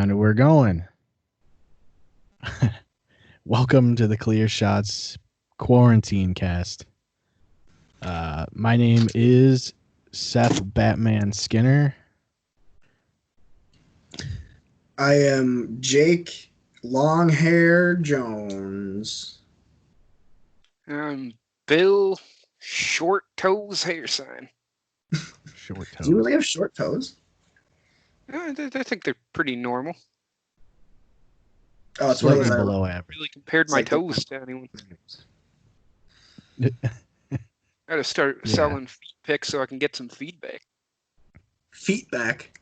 And we're going. Welcome to the Clear Shots Quarantine Cast. My name is Seth Batman Skinner. I am Jake Longhair Jones. Bill Short Toes Hair Sign. Short toes. Do you really have short toes? I think they're pretty normal. Oh, it's one of Slightly those. below average. Really compared my like the- toes to anyone. I gotta start Yeah. selling feet pics so I can get some feedback. Feet back.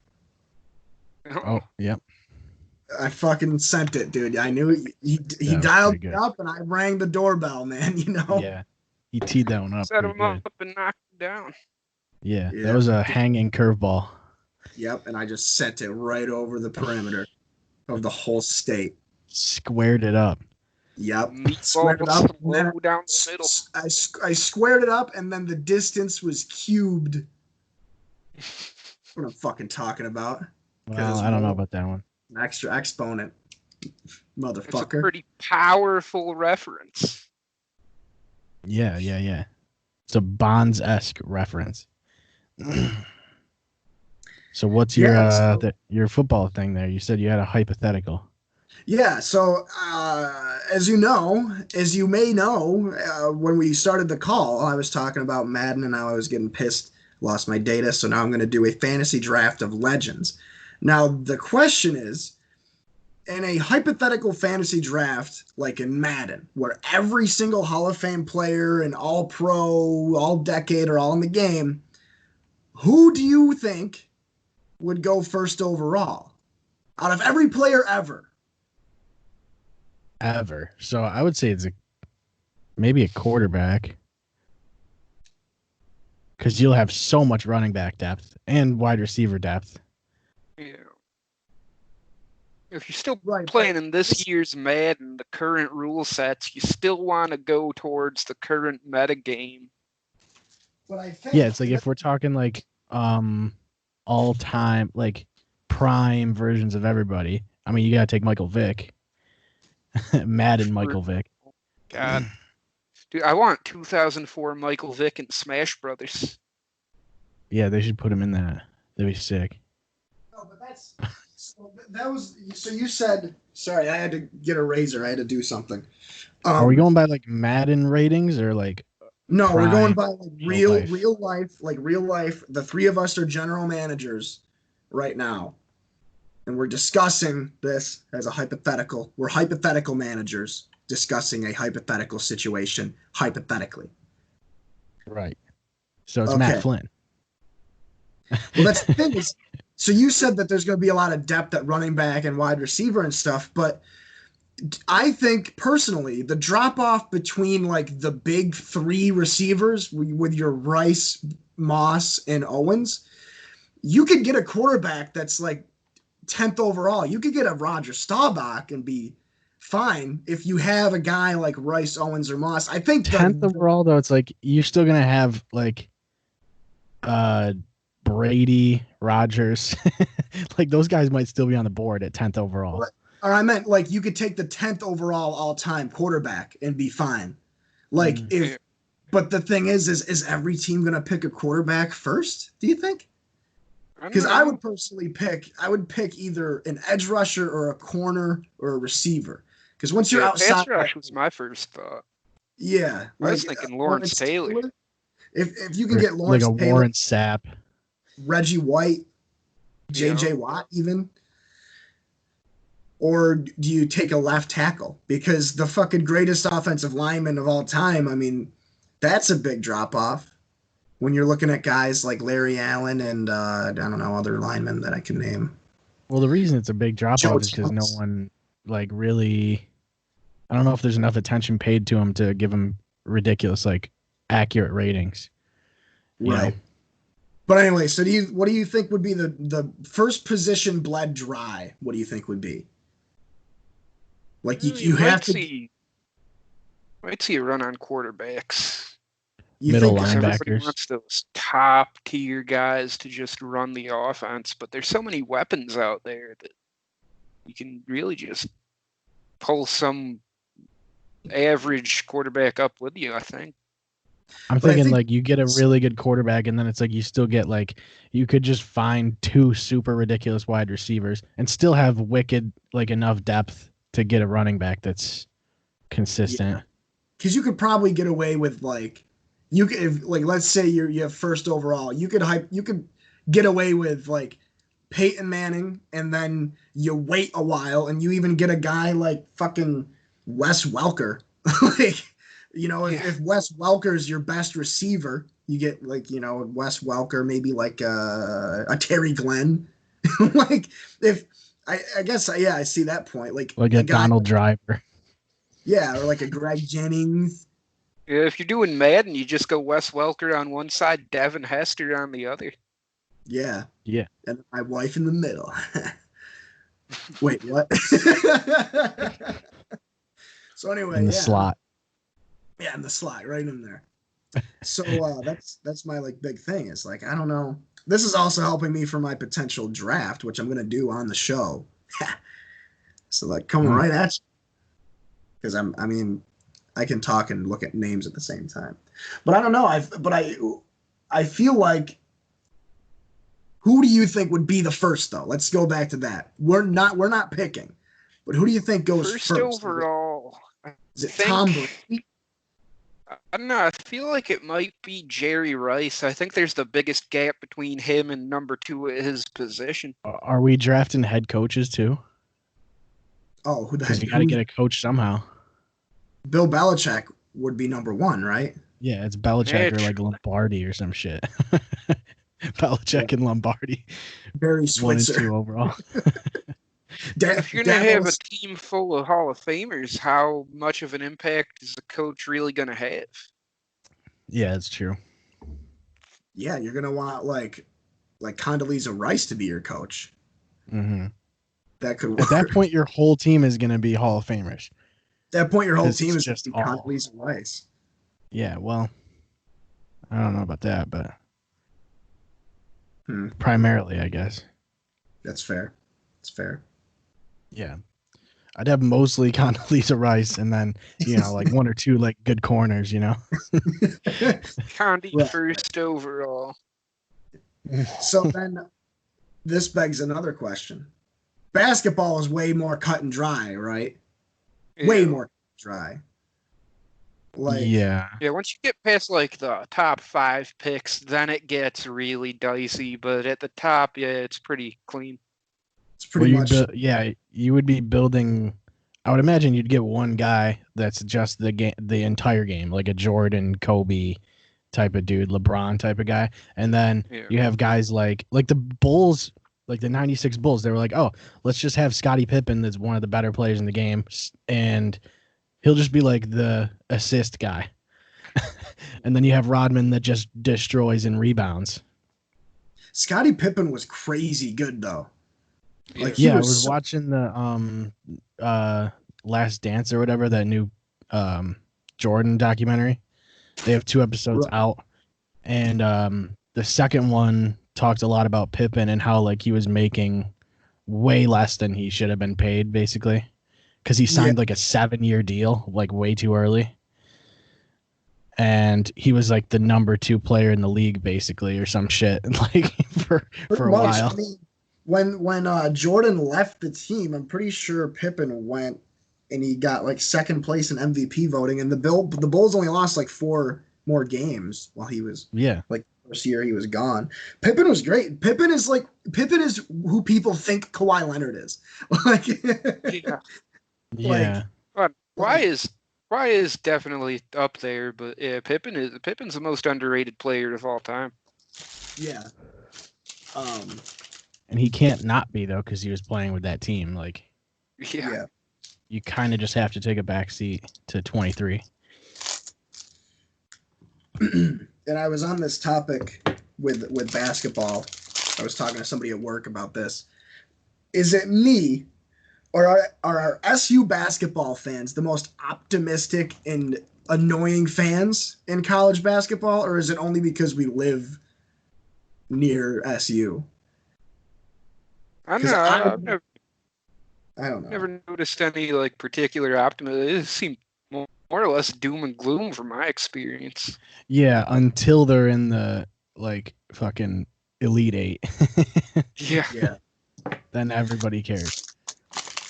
Oh, yep. I fucking sent it, dude. I knew he That was dialed pretty me good. up, and I rang the doorbell, man. You know. Yeah. He teed that one up Set pretty them good. up and knock them down. Yeah, Yeah. that was a hanging curveball. Yep, and I just sent it right over the perimeter of the whole state. Squared it up. Yep. Squared it Meatballs up. And then low down the middle. I squared it up, and then the distance was cubed. What I'm fucking talking about. Well, I don't know about that one. An extra exponent. It's a Motherfucker. pretty powerful reference. Yeah. It's a Bonds-esque reference. So what's your your football thing there? You said you had a hypothetical. Yeah, so as you may know, when we started the call, I was talking about Madden and how I was getting pissed, lost my data, so now I'm going to do a fantasy draft of legends. Now, the question is, in a hypothetical fantasy draft, like in Madden, where every single Hall of Fame player and all pro, all decade are all in the game, who do you think would go first overall out of every player ever? Ever. So I would say it's maybe a quarterback, because you'll have so much running back depth and wide receiver depth. Yeah. If you're still Right, playing in this year's Madden, the current rule sets, you still want to go towards the current meta game. But I think Yeah, it's like if we're talking like all time, like prime versions of everybody. I mean, you gotta take Michael Vick. Madden Michael Vick. God. Dude, I want 2004 Michael Vick and Smash Brothers. Yeah, they should put him in that. That'd be sick. No, but so you said, sorry, I had to get a razor. I had to do something. Are we going by like Madden ratings or like? No, we're going by like real life. The three of us are general managers right now, and we're discussing this as a hypothetical. We're hypothetical managers discussing a hypothetical situation hypothetically. Right. So it's Okay. Matt Flynn. Well, that's the thing is, so you said that there's going to be a lot of depth at running back and wide receiver and stuff, but I think personally the drop off between like the big three receivers with your Rice, Moss, and Owens, you could get a quarterback that's like 10th overall. You could get a Roger Staubach and be fine if you have a guy like Rice, Owens, or Moss. I think 10th overall though, it's like you're still gonna have like Brady, Rodgers, like those guys might still be on the board at 10th overall. Or I meant like you could take the 10th overall all-time quarterback and be fine. Like but the thing is every team going to pick a quarterback first, do you think? Because I would personally pick either an edge rusher or a corner or a receiver. Because once you're outside, pass rush was my first thought. Yeah. I was thinking Lawrence Taylor. If you can get Lawrence like a Taylor, Warren Sapp, Reggie White, JJ Watt even. Or do you take a left tackle? Because the fucking greatest offensive lineman of all time, I mean, that's a big drop off when you're looking at guys like Larry Allen and I don't know, other linemen that I can name. Well, the reason it's a big drop off is because no one like really, I don't know if there's enough attention paid to him to give him ridiculous like accurate ratings. Right. But anyway, so what do you think would be the first position bled dry? What do you think would be? Like you have to. Might see a run on quarterbacks. Middle linebackers. Everybody linebackers. wants those top tier guys to just run the offense, but there's so many weapons out there that you can really just pull some average quarterback up with you, I think. I'm But I thinking think like you get a really good quarterback, and then it's like you still get like you could just find two super ridiculous wide receivers and still have wicked like enough depth to get a running back that's consistent. because you could probably get away with like you could if, like let's say you have first overall, you could get away with like Peyton Manning, and then you wait a while and you even get a guy like fucking Wes Welker. Like, if Wes Welker's your best receiver, you get like, Wes Welker, maybe like a Terry Glenn. Like if I guess yeah, I see that point. Like Like a guy, Donald Driver. yeah, or like a Greg Jennings. Yeah, if you're doing Madden, you just go Wes Welker on one side, Devin Hester on the other. Yeah. Yeah. And my wife in the middle. Wait, what? So anyway, In the yeah. slot. Yeah, in the slot, right in there. So that's my like big thing. Is like, I don't know. This is also helping me for my potential draft, which I'm gonna do on the show. So like coming right at you. Because I can talk and look at names at the same time. But I don't know. I feel like, who do you think would be the first though? Let's go back to that. We're not picking. But who do you think goes first? Overall, Is it Tom Brady? I don't know. I feel like it might be Jerry Rice. I think there's the biggest gap between him and number 2 at his position. Are we drafting head coaches too? Oh, who the Because heck? you got to get a coach somehow. Bill Belichick would be number 1, right? Yeah, it's Belichick or like Lombardi or some shit. Belichick and Lombardi. Barry Switzer. 1 and 2 overall. If you're going to have a team full of Hall of Famers, how much of an impact is the coach really going to have? Yeah, it's true. Yeah, you're going to want like Condoleezza Rice to be your coach. Mm-hmm. That could work. At that point, your whole team is going to be Hall of Famers. At that point, your whole team is just Condoleezza Rice. Yeah, well, I don't know about that, but primarily, I guess. That's fair. It's fair. Yeah. I'd have mostly Condoleezza Rice and then, like 1 or 2 like good corners, Condi first overall. So then this begs another question. Basketball is way more cut and dry, right? Yeah. Way more dry. Like, yeah, once you get past like the top 5 picks, then it gets really dicey. But at the top, yeah, it's pretty clean. It's pretty much. You would be building. I would imagine you'd get one guy that's just the entire game, like a Jordan, Kobe type of dude, LeBron type of guy, and then you have guys like the Bulls, like the '96 Bulls. They were like, oh, let's just have Scottie Pippen, that's one of the better players in the game, and he'll just be like the assist guy. And then you have Rodman that just destroys and rebounds. Scottie Pippen was crazy good though. Like I was watching the Last Dance or whatever, that new Jordan documentary. They have 2 episodes out, and the second one talked a lot about Pippen and how like he was making way less than he should have been paid, basically, because he signed like a 7-year deal like way too early, and he was like the number 2 player in the league basically, or some shit, like for a while. I mean, when Jordan left the team, I'm pretty sure Pippen went and he got like second place in MVP voting, and the Bulls only lost like 4 more games while he was like first year he was gone. Pippen was great. Pippen is who people think Kawhi Leonard is. Like Kawhi is definitely up there, but yeah, Pippen's the most underrated player of all time. Yeah. And he can't not be though, because he was playing with that team. Like, you kind of just have to take a back seat to 23. And I was on this topic with basketball. I was talking to somebody at work about this. Is it me, or are our SU basketball fans the most optimistic and annoying fans in college basketball, or is it only because we live near SU? I've I don't know. Never noticed any like particular optimism. It seemed more or less doom and gloom from my experience. Yeah, until they're in the like fucking Elite Eight. Yeah. Then everybody cares.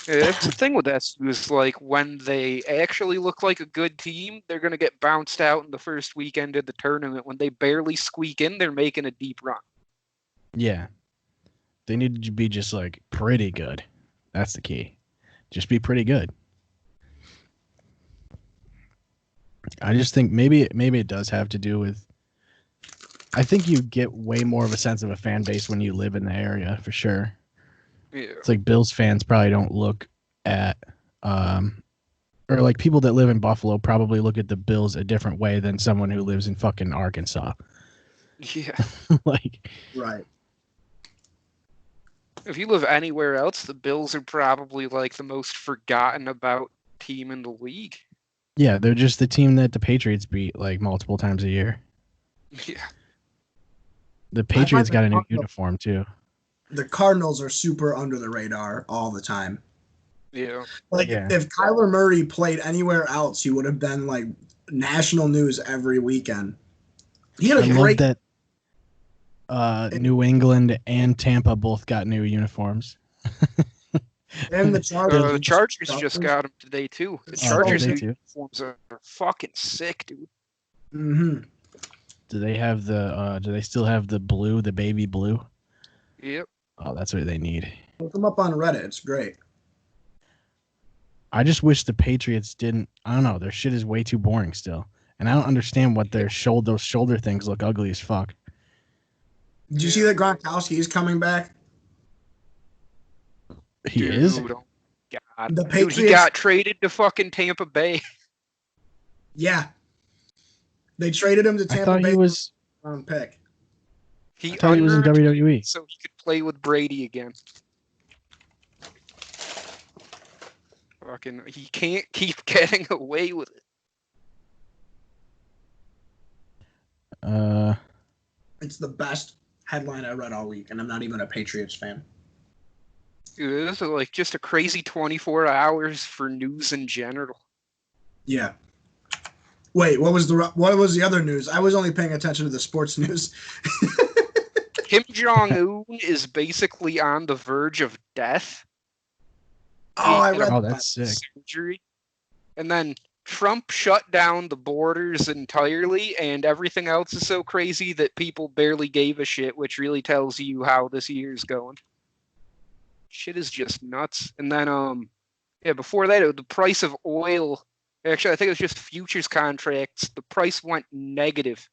Yeah, that's the thing with SU is like when they actually look like a good team, they're gonna get bounced out in the first weekend of the tournament. When they barely squeak in, they're making a deep run. Yeah. They need to be just like pretty good. That's the key. Just be pretty good. I just think maybe it does have to do with. I think you get way more of a sense of a fan base when you live in the area for sure. Yeah. It's like Bills fans probably don't look at, or like people that live in Buffalo probably look at the Bills a different way than someone who lives in fucking Arkansas. Yeah. Like, Right. If you live anywhere else, the Bills are probably like the most forgotten about team in the league. yeah, they're just the team that the Patriots beat like multiple times a year. Yeah. The Patriots got a new uniform too. The Cardinals are super under the radar all the time. Yeah. Like Yeah. if Kyler Murray played anywhere else, he would have been like national news every weekend. He had a I love great that New England and Tampa both got new uniforms. and the Chargers. The Chargers just got him today too. The Chargers did they too? uniforms are fucking sick, dude. Mm-hmm. Do they have the? Do they still have the blue, the baby blue? Yep. Oh, that's what they need. Look them up on Reddit. It's great. I just wish the Patriots didn't. I don't know. Their shit is way too boring still, and I don't understand what their those shoulder things look ugly as fuck. Did you see that Gronkowski is coming back? He is. Oh God. The Dude, Patriots. he got traded to fucking Tampa Bay. Yeah. They traded him to I Tampa thought Bay. he was. Pick. He I thought he was in WWE. so he could play with Brady again. Fucking, he can't keep getting away with it. It's the best headline I read all week, and I'm not even a Patriots fan. Dude, this is like just a crazy 24 hours for news in general. Yeah. Wait, what was the other news? I was only paying attention to the sports news. Kim Jong-un is basically on the verge of death. Oh, I read Oh, that. that's sick. Surgery. And then Trump shut down the borders entirely, and everything else is so crazy that people barely gave a shit, which really tells you how this year's going. Shit is just nuts. And then, before that, the price of oil, actually, I think it was just futures contracts, the price went negative.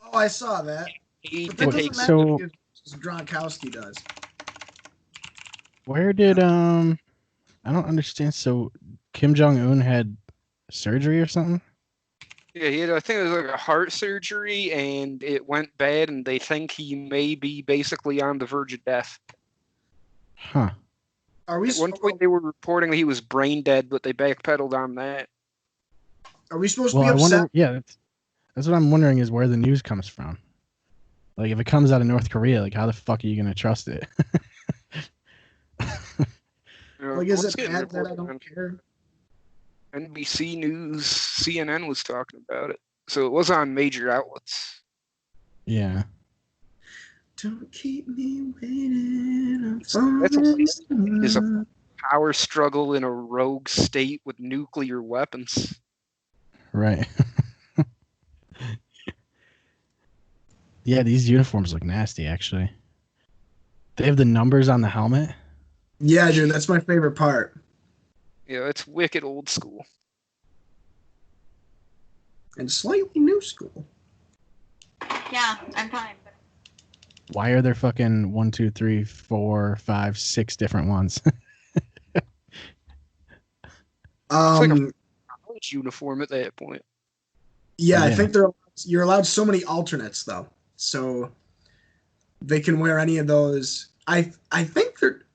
Oh, I saw that. But that doesn't matter So- because Gronkowski does. Where did I don't understand. So Kim Jong Un had surgery or something? Yeah, he had, I think it was like a heart surgery, and it went bad, and they think he may be basically on the verge of death. Huh. Are we At one point, they were reporting that he was brain dead, but they backpedaled on that. supposed Well, to I be upset? wonder. Yeah, that's what I'm wondering is where the news comes from. Like, if it comes out of North Korea, like, how the fuck are you gonna trust it? Like, is What's it getting bad that I reported on don't care? NBC News, CNN was talking about it. So it was on major outlets. Yeah. Don't keep me waiting. That's at least is a power struggle in a rogue state with nuclear weapons. Right. Yeah, these uniforms look nasty, actually. They have the numbers on the helmet. Yeah, dude, that's my favorite part. Yeah, it's wicked old school. And slightly new school. Yeah, I'm fine. Why are there fucking 1, 2, 3, 4, 5, 6 different ones? Like a college uniform at that point. Yeah, I Yeah. think you're allowed so many alternates though, so they can wear any of those. I think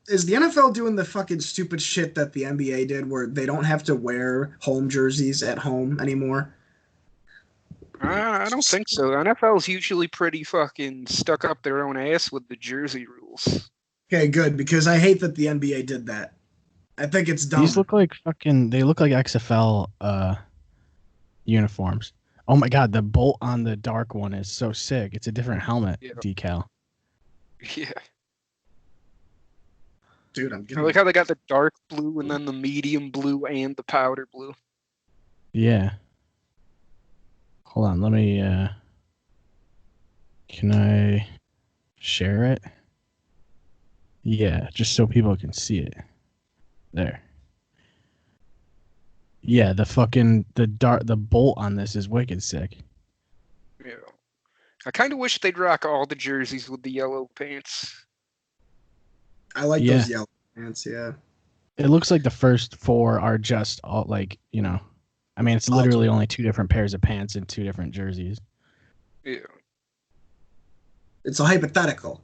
is the NFL doing the fucking stupid shit that the NBA did, where they don't have to wear home jerseys at home anymore. I don't think so. NFL's usually pretty fucking stuck up their own ass with the jersey rules. Okay, good, because I hate that the NBA did that. I think it's dumb. These look like they look like XFL uniforms. Oh my god, the bolt on the dark one is so sick. It's a different helmet decal. Yeah. Dude, I'm I getting. like how they got the dark blue and then the medium blue and the powder blue. Yeah. Hold on, let me can I share it? Yeah, just so people can see it. There. Yeah, the bolt on this is wicked sick. Yeah. I kind of wish they'd rock all the jerseys with the yellow pants. I like those yellow pants, yeah. It looks like the first four are just all like, I mean, it's literally only two different pairs of pants and two different jerseys. Yeah. It's a hypothetical.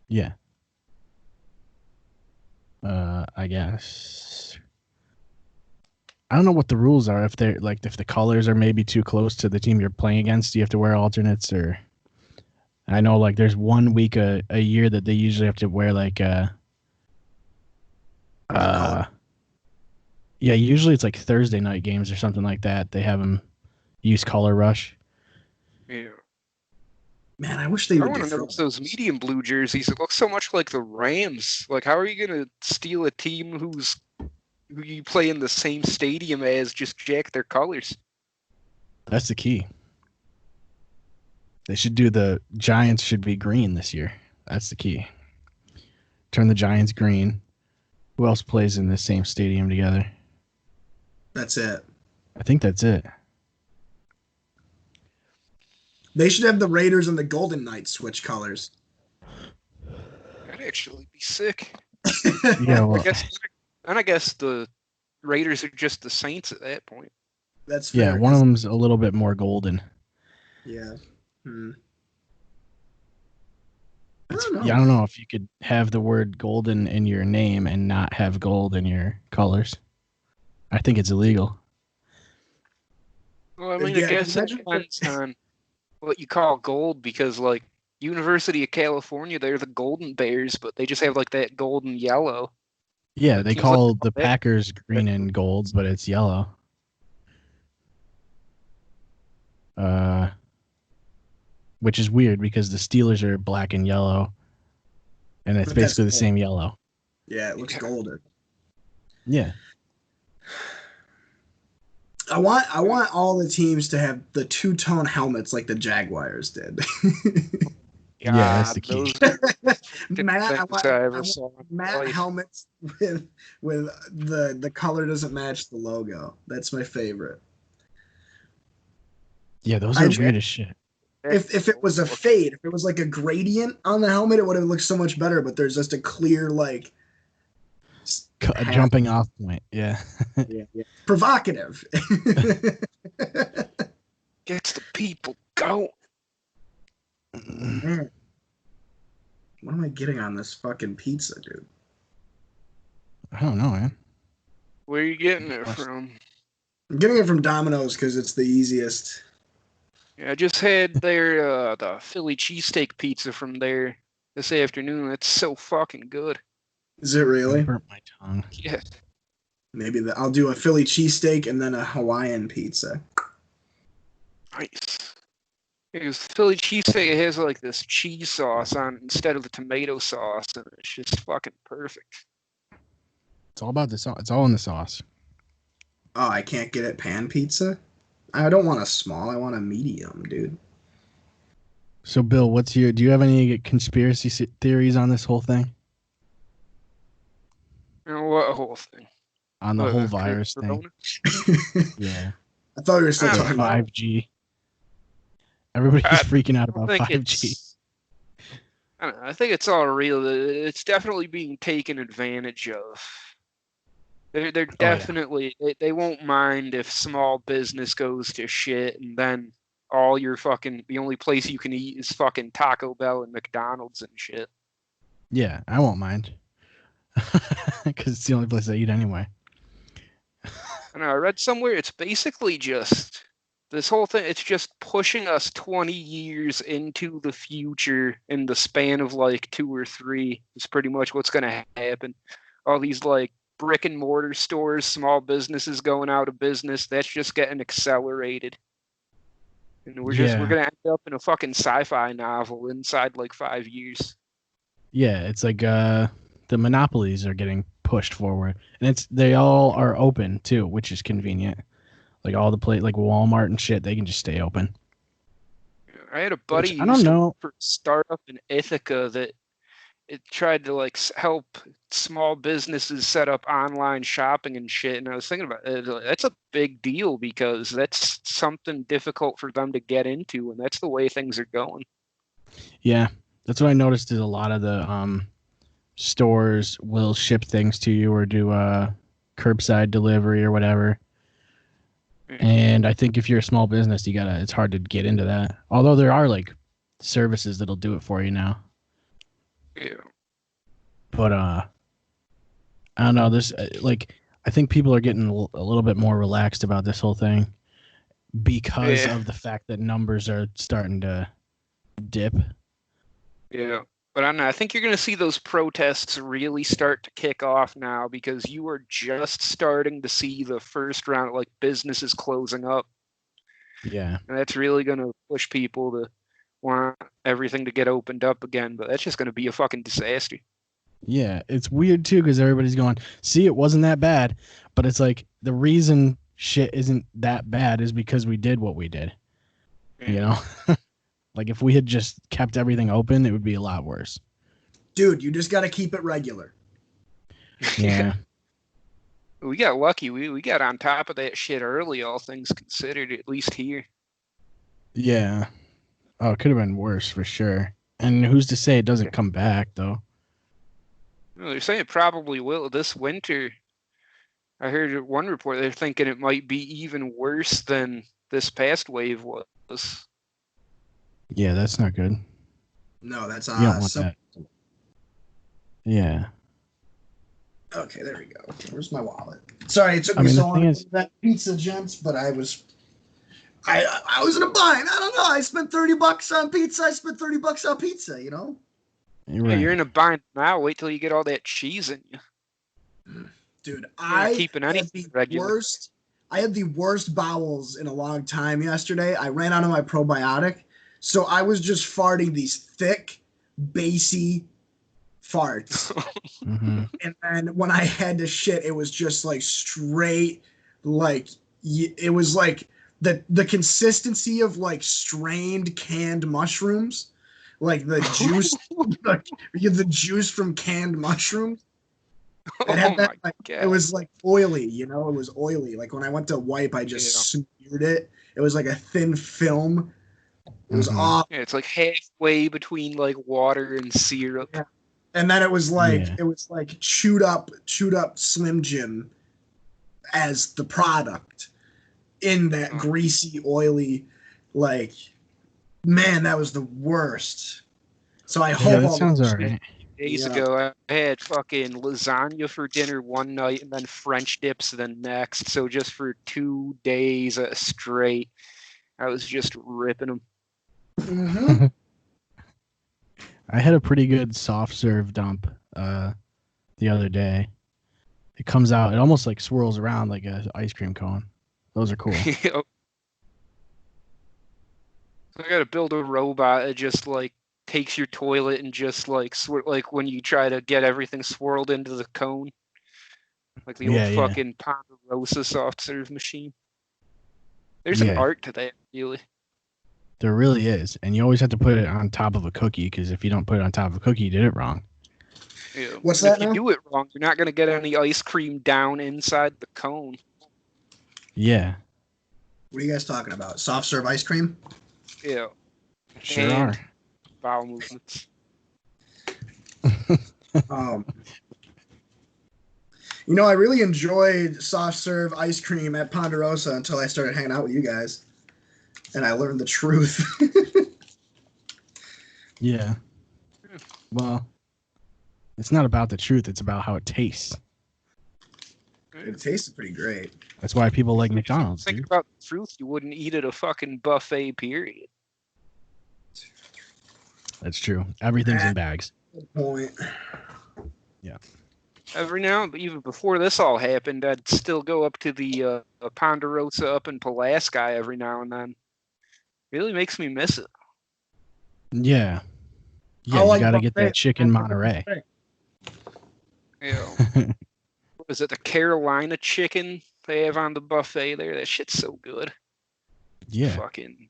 Yeah. I guess. I don't know what the rules are. If they're like, if the colors are maybe too close to the team you're playing against, do you have to wear alternates? Or I know like there's 1 week a year that they usually have to wear like yeah, usually it's like Thursday night games or something like that. They have them use color rush. Yeah. Man, I wish they would. I want to notice those medium blue jerseys. It looks so much like the Rams. Like, how are you gonna steal a team who you play in the same stadium as? Just jack their colors. That's the key. They should do the Giants should be green this year. That's the key. Turn the Giants green. Who else plays in the same stadium together? That's it. I think that's it. They should have the Raiders and the Golden Knights switch colors. That'd actually be sick. Yeah, well, I guess the Raiders are just the Saints at that point. That's fair. Yeah, one of them's a little bit more golden. Yeah. I don't know if you could have the word golden in your name and not have gold in your colors. I think it's illegal. Well, I mean, I guess it depends on what you call gold, because like University of California, they're the Golden Bears, but they just have like that golden yellow. Yeah, they call the Packers green and gold, but it's yellow. Which is weird because the Steelers are black and yellow, and it's basically the same yellow. Yeah, it looks golden. Yeah. I want all the teams to have the two-tone helmets like the Jaguars did. Yeah, that's the key. Matte helmets with the color doesn't match the logo. That's my favorite. Yeah, those are weird as shit. If it was a fade, if it was like a gradient on the helmet, it would have looked so much better. But there's just a clear like a jumping off point. Yeah. Yeah. Provocative. Gets the people going. Man. What am I getting on this fucking pizza, dude? I don't know, man. Where are you getting it from? I'm getting it from Domino's because it's the easiest. Yeah, I just had their the Philly cheesesteak pizza from there this afternoon. It's so fucking good. Is it really? I burnt my tongue. Yeah. Maybe I'll do a Philly cheesesteak and then a Hawaiian pizza. Nice. Because Philly cheesesteak, it has like this cheese sauce on it instead of the tomato sauce, and it's just fucking perfect. It's all about the sauce. It's all in the sauce. Oh, I can't get it pan pizza? I don't want a small. I want a medium, dude. So, Bill, do you have any conspiracy theories on this whole thing? What whole thing? On the whole virus thing. Yeah. I thought we were still talking about 5G. Everybody's freaking out about 5G. I don't know. I think it's all real. It's definitely being taken advantage of. They're definitely they won't mind if small business goes to shit, and then the only place you can eat is fucking Taco Bell and McDonald's and shit. Yeah, I won't mind. Because it's the only place I eat anyway. I know, I read somewhere it's basically just this whole thing, it's just pushing us 20 years into the future in the span of like 2 or 3 is pretty much what's going to happen. All these like brick and mortar stores, small businesses going out of business, that's just getting accelerated. And we're going to end up in a fucking sci-fi novel inside like 5 years. Yeah, it's like the monopolies are getting pushed forward, and they all are open too, which is convenient. Like all the like Walmart and shit, they can just stay open. I had a buddy I don't know for a startup in Ithaca that it tried to like help small businesses set up online shopping and shit. And I was thinking about it, that's a big deal because that's something difficult for them to get into, and that's the way things are going. Yeah, that's what I noticed. Is a lot of the stores will ship things to you or do curbside delivery or whatever. And I think if you're a small business, it's hard to get into that. Although there are like services that'll do it for you now. Yeah. But I don't know. This I think people are getting a little bit more relaxed about this whole thing because of the fact that numbers are starting to dip. Yeah. But I don't know. I think you're going to see those protests really start to kick off now because you are just starting to see the first round of like businesses closing up. Yeah. And that's really going to push people to want everything to get opened up again. But that's just going to be a fucking disaster. Yeah. It's weird too because everybody's going, see, it wasn't that bad. But it's like the reason shit isn't that bad is because we did what we did. Yeah. You know? Like, if we had just kept everything open, it would be a lot worse. Dude, you just got to keep it regular. Yeah. We got lucky. We got on top of that shit early, all things considered, at least here. Yeah. Oh, it could have been worse for sure. And who's to say it doesn't come back, though? Well, they're saying it probably will. This winter, I heard one report, they're thinking it might be even worse than this past wave was. Yeah, that's not good. No, that's you don't want that. Yeah. Okay, there we go. Where's my wallet? Sorry, it took me so long to get that pizza, gents, but I was in a bind. I don't know. I spent $30 on pizza. I spent $30 on pizza. You know. Right. You're in a bind now. Wait till you get all that cheese in you. Dude, I had the worst bowels in a long time yesterday. I ran out of my probiotic. So I was just farting these thick, bassy farts. Mm-hmm. And then when I had to shit, it was just like straight, like, it was like the consistency of like strained canned mushrooms. Like the juice, the juice from canned mushrooms. It was like oily, you know, it was oily. Like when I went to wipe, I just smeared it. It was like a thin film. It was awful. Yeah, it's like halfway between like water and syrup. Yeah. And then it was like chewed up Slim Jim as the product in that greasy, oily, like, man, that was the worst. So I hope that sounds all right. Days ago, I had fucking lasagna for dinner one night and then French dips the next. So just for 2 days straight, I was just ripping them. Mm-hmm. I had a pretty good soft serve dump the other day. It comes out, it almost like swirls around like an ice cream cone. Those are cool. I gotta build a robot that just like takes your toilet and just like like when you try to get everything swirled into the cone, like the old fucking Ponderosa soft serve machine. There's an art to that, really. There really is, and you always have to put it on top of a cookie because if you don't put it on top of a cookie, you did it wrong. Yeah. What's that? If you do it wrong, you're not gonna get any ice cream down inside the cone. Yeah. What are you guys talking about? Soft serve ice cream? Yeah. Sure are. Bowel movements. You know, I really enjoyed soft serve ice cream at Ponderosa until I started hanging out with you guys. And I learned the truth. Yeah. Well, it's not about the truth. It's about how it tastes. It tasted pretty great. That's why people like McDonald's. Think Dude. about the truth, you wouldn't eat at a fucking buffet, period. That's true. Everything's in bags. Good point. Yeah. Every now, but even before this all happened, I'd still go up to the Ponderosa up in Pulaski every now and then. Really makes me miss it. Yeah. Yeah, I you like gotta get buffet. that chicken Monterey. Yeah. What is it, the Carolina chicken they have on the buffet there? That shit's so good. Yeah. Fucking.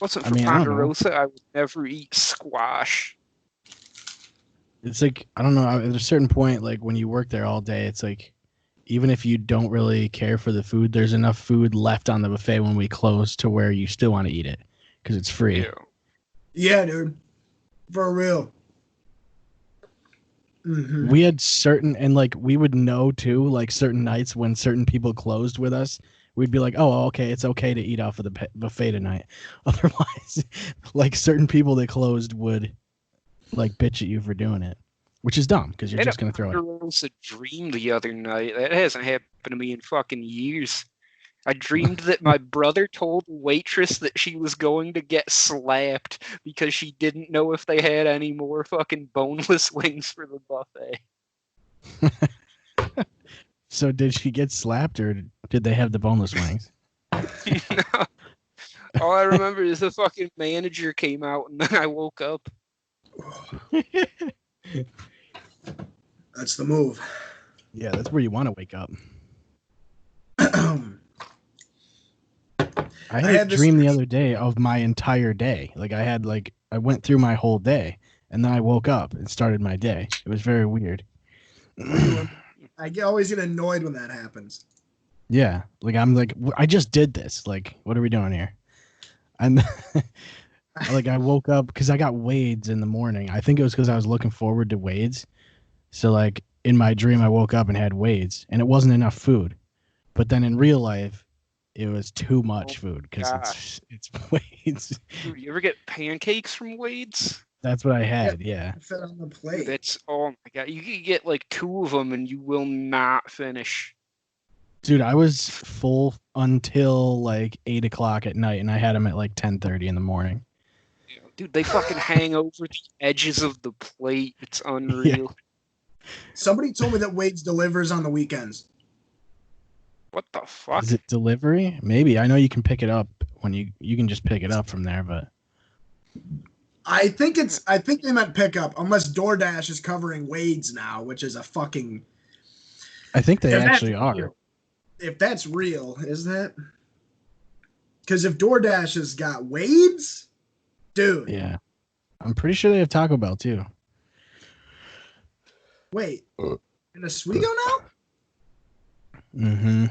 Wasn't I for mean, I don't know. Ponderosa, I would never eat squash. It's like, I don't know, at a certain point, like when you work there all day, it's like, even if you don't really care for the food, there's enough food left on the buffet when we close to where you still want to eat it because it's free. Yeah. Yeah, dude. For real. Mm-hmm. We had certain, and like we would know too, like certain nights when certain people closed with us, we'd be like, oh, okay, it's okay to eat off of the buffet tonight. Otherwise, like certain people that closed would like bitch at you for doing it, which is dumb because you're just going to throw it. I had a dream the other night. That hasn't happened to me in fucking years. I dreamed that my brother told the waitress that she was going to get slapped because she didn't know if they had any more fucking boneless wings for the buffet. So did she get slapped or did they have the boneless wings? No. All I remember is the fucking manager came out and then I woke up. That's the move. Yeah, that's where you want to wake up. I had a dream the other day of my entire day. Like I went through my whole day and then I woke up and started my day. It was very weird. I always get annoyed when that happens. Yeah, like I'm like, I just did this. Like, what are we doing here? And like I woke up because I got Wade's in the morning. I think it was because I was looking forward to Wade's. So like in my dream, I woke up and had Wade's, and it wasn't enough food. But then in real life, it was too much food because it's Wade's. Dude, you ever get pancakes from Wade's? That's what I had. Yeah. Fit on the plate. That's, oh my god, you could get like 2 of them and you will not finish. Dude, I was full until like 8 o'clock at night, and I had them at like 10:30 in the morning. Dude, they fucking hang over the edges of the plate. It's unreal. Yeah. Somebody told me that Wade's delivers on the weekends. What the fuck? Is it delivery? Maybe. I know you can pick it up when you can just pick it up from there, but I think they meant pickup, unless DoorDash is covering Wade's now, which is a fucking. I think they actually are. If that's real, is that? Because if DoorDash has got Wade's, dude. Yeah. I'm pretty sure they have Taco Bell too. Wait, in Oswego now? Mm-hmm.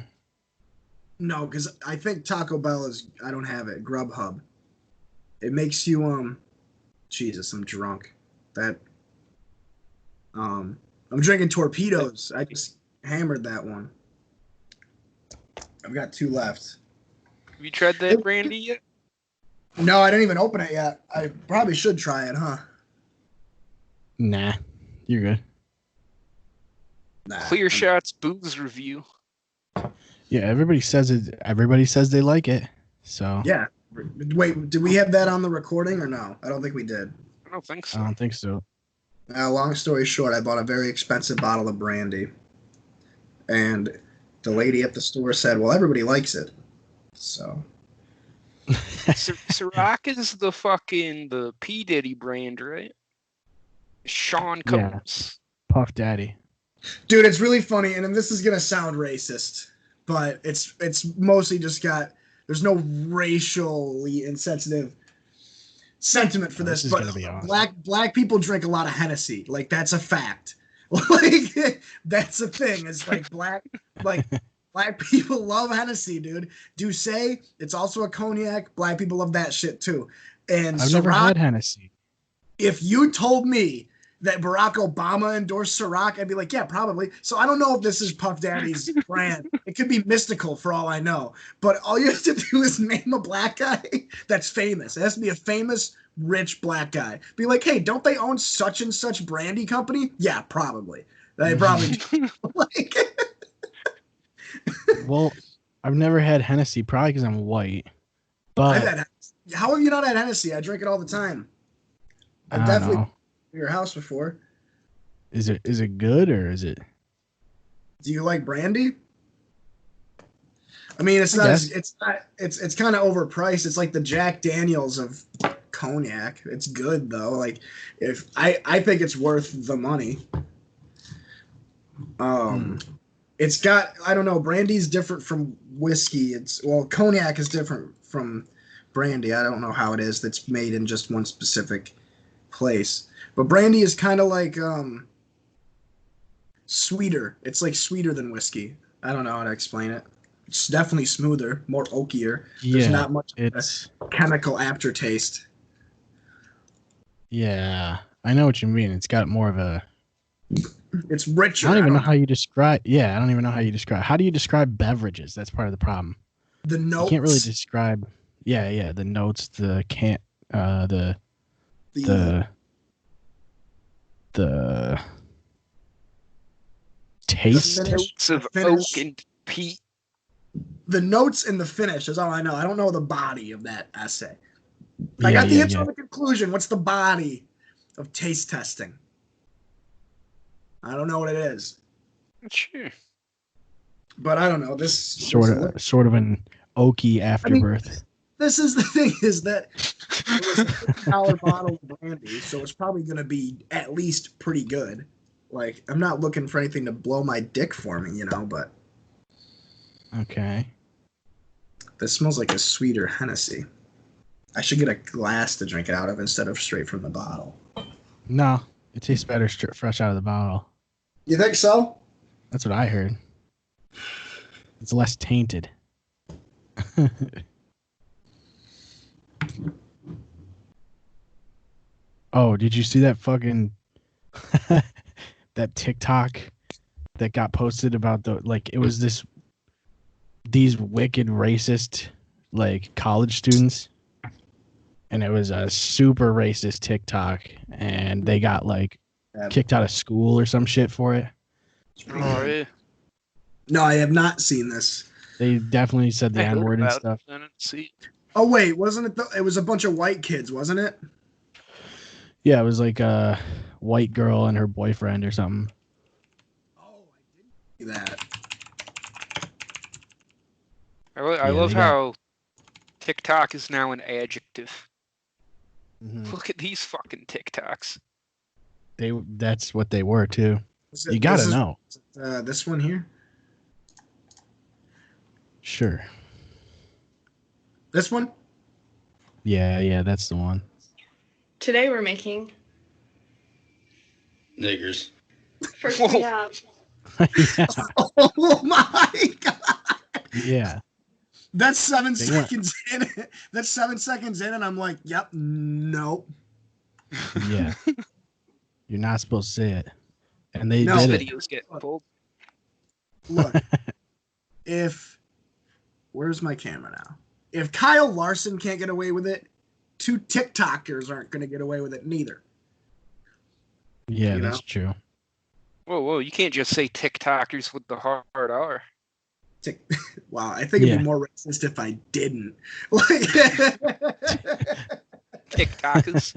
No, because I think Taco Bell is. I don't have it. Grubhub. It makes you Jesus, I'm drunk. I'm drinking torpedoes. I just hammered that one. I've got 2 left. Have you tried that brandy yet? No, I didn't even open it yet. I probably should try it, huh? Nah, you're good. Nah. Clear Shots booze review. Yeah, everybody says it. Everybody says they like it. So Yeah. Wait, did we have that on the recording or no? I don't think we did. I don't think so. I don't think so. Long story short, I bought a very expensive bottle of brandy. And the lady at the store said, well, everybody likes it. So. Ciroc is the P. Diddy brand, right? Sean Combs. Yeah. Puff Daddy. Dude, it's really funny, and this is gonna sound racist, but it's mostly just there's no racially insensitive sentiment for this, but awesome. Black people drink a lot of Hennessy. Like, that's a fact. Like, that's a thing. It's like black people love Hennessy, dude. Douce, it's also a cognac. Black people love that shit too. And I've never had Hennessy. If you told me that Barack Obama endorsed Ciroc, I'd be like, yeah, probably. So I don't know if this is Puff Daddy's brand. It could be mystical for all I know. But all you have to do is name a black guy that's famous. It has to be a famous, rich black guy. Be like, hey, don't they own such and such brandy company? Yeah, probably. They probably like. Well, I've never had Hennessy, probably because I'm white. But How have you not had Hennessy? I drink it all the time. I've I don't definitely know. been to your house before. Is it good or is it? Do you like brandy? I mean, it's kind of overpriced. It's like the Jack Daniels of cognac. It's good though. Like if I think it's worth the money. It's got, I don't know, brandy's different from whiskey. Cognac is different from brandy. I don't know how it is that's made in just one specific place. But brandy is kind of like sweeter. It's like sweeter than whiskey. I don't know how to explain it. It's definitely smoother, more oakier. There's not much chemical aftertaste. Yeah, I know what you mean. It's got more of a... It's richer. I don't even know how you describe... Yeah, I don't even know how you describe... How do you describe beverages? That's part of the problem. The notes. You can't really describe... Yeah, the notes, the taste. The notes of oak and peat. The notes and the finish is all I know. I don't know the body of that essay. I got the intro and the conclusion. What's the body of taste testing? I don't know what it is. Sure. But I don't know. This sort of an oaky afterbirth. I mean, this is the thing, is that it was a $50 bottle of brandy, so it's probably going to be at least pretty good. Like, I'm not looking for anything to blow my dick for me, but... Okay. This smells like a sweeter Hennessy. I should get a glass to drink it out of instead of straight from the bottle. No, it tastes better fresh out of the bottle. You think so? That's what I heard. It's less tainted. Oh, did you see that fucking that TikTok that got posted about it was these wicked racist college students, and it was a super racist TikTok, and they got kicked out of school or some shit for it. No, I have not seen this. They definitely said the N-word and stuff. I didn't see. Oh wait, wasn't it? It was a bunch of white kids, wasn't it? Yeah, it was like a white girl and her boyfriend or something. Oh, I didn't see that. I love how TikTok is now an adjective. Mm-hmm. Look at these fucking TikToks. That's what they were too. You gotta know. This one here? Sure. This one? Yeah, that's the one. Today we're making niggers. First we have. Yeah. Oh my god! Yeah. That's 7 seconds in. That's 7 seconds in, and I'm like, yep, nope. Yeah. You're not supposed to say it. And they did it. Videos get pulled. Look, where's my camera now? If Kyle Larson can't get away with it, 2 TikTokers aren't going to get away with it neither. Yeah, that's true. Whoa, you can't just say TikTokers with the hard R. Wow, I think it'd be more racist if I didn't. TikTokers.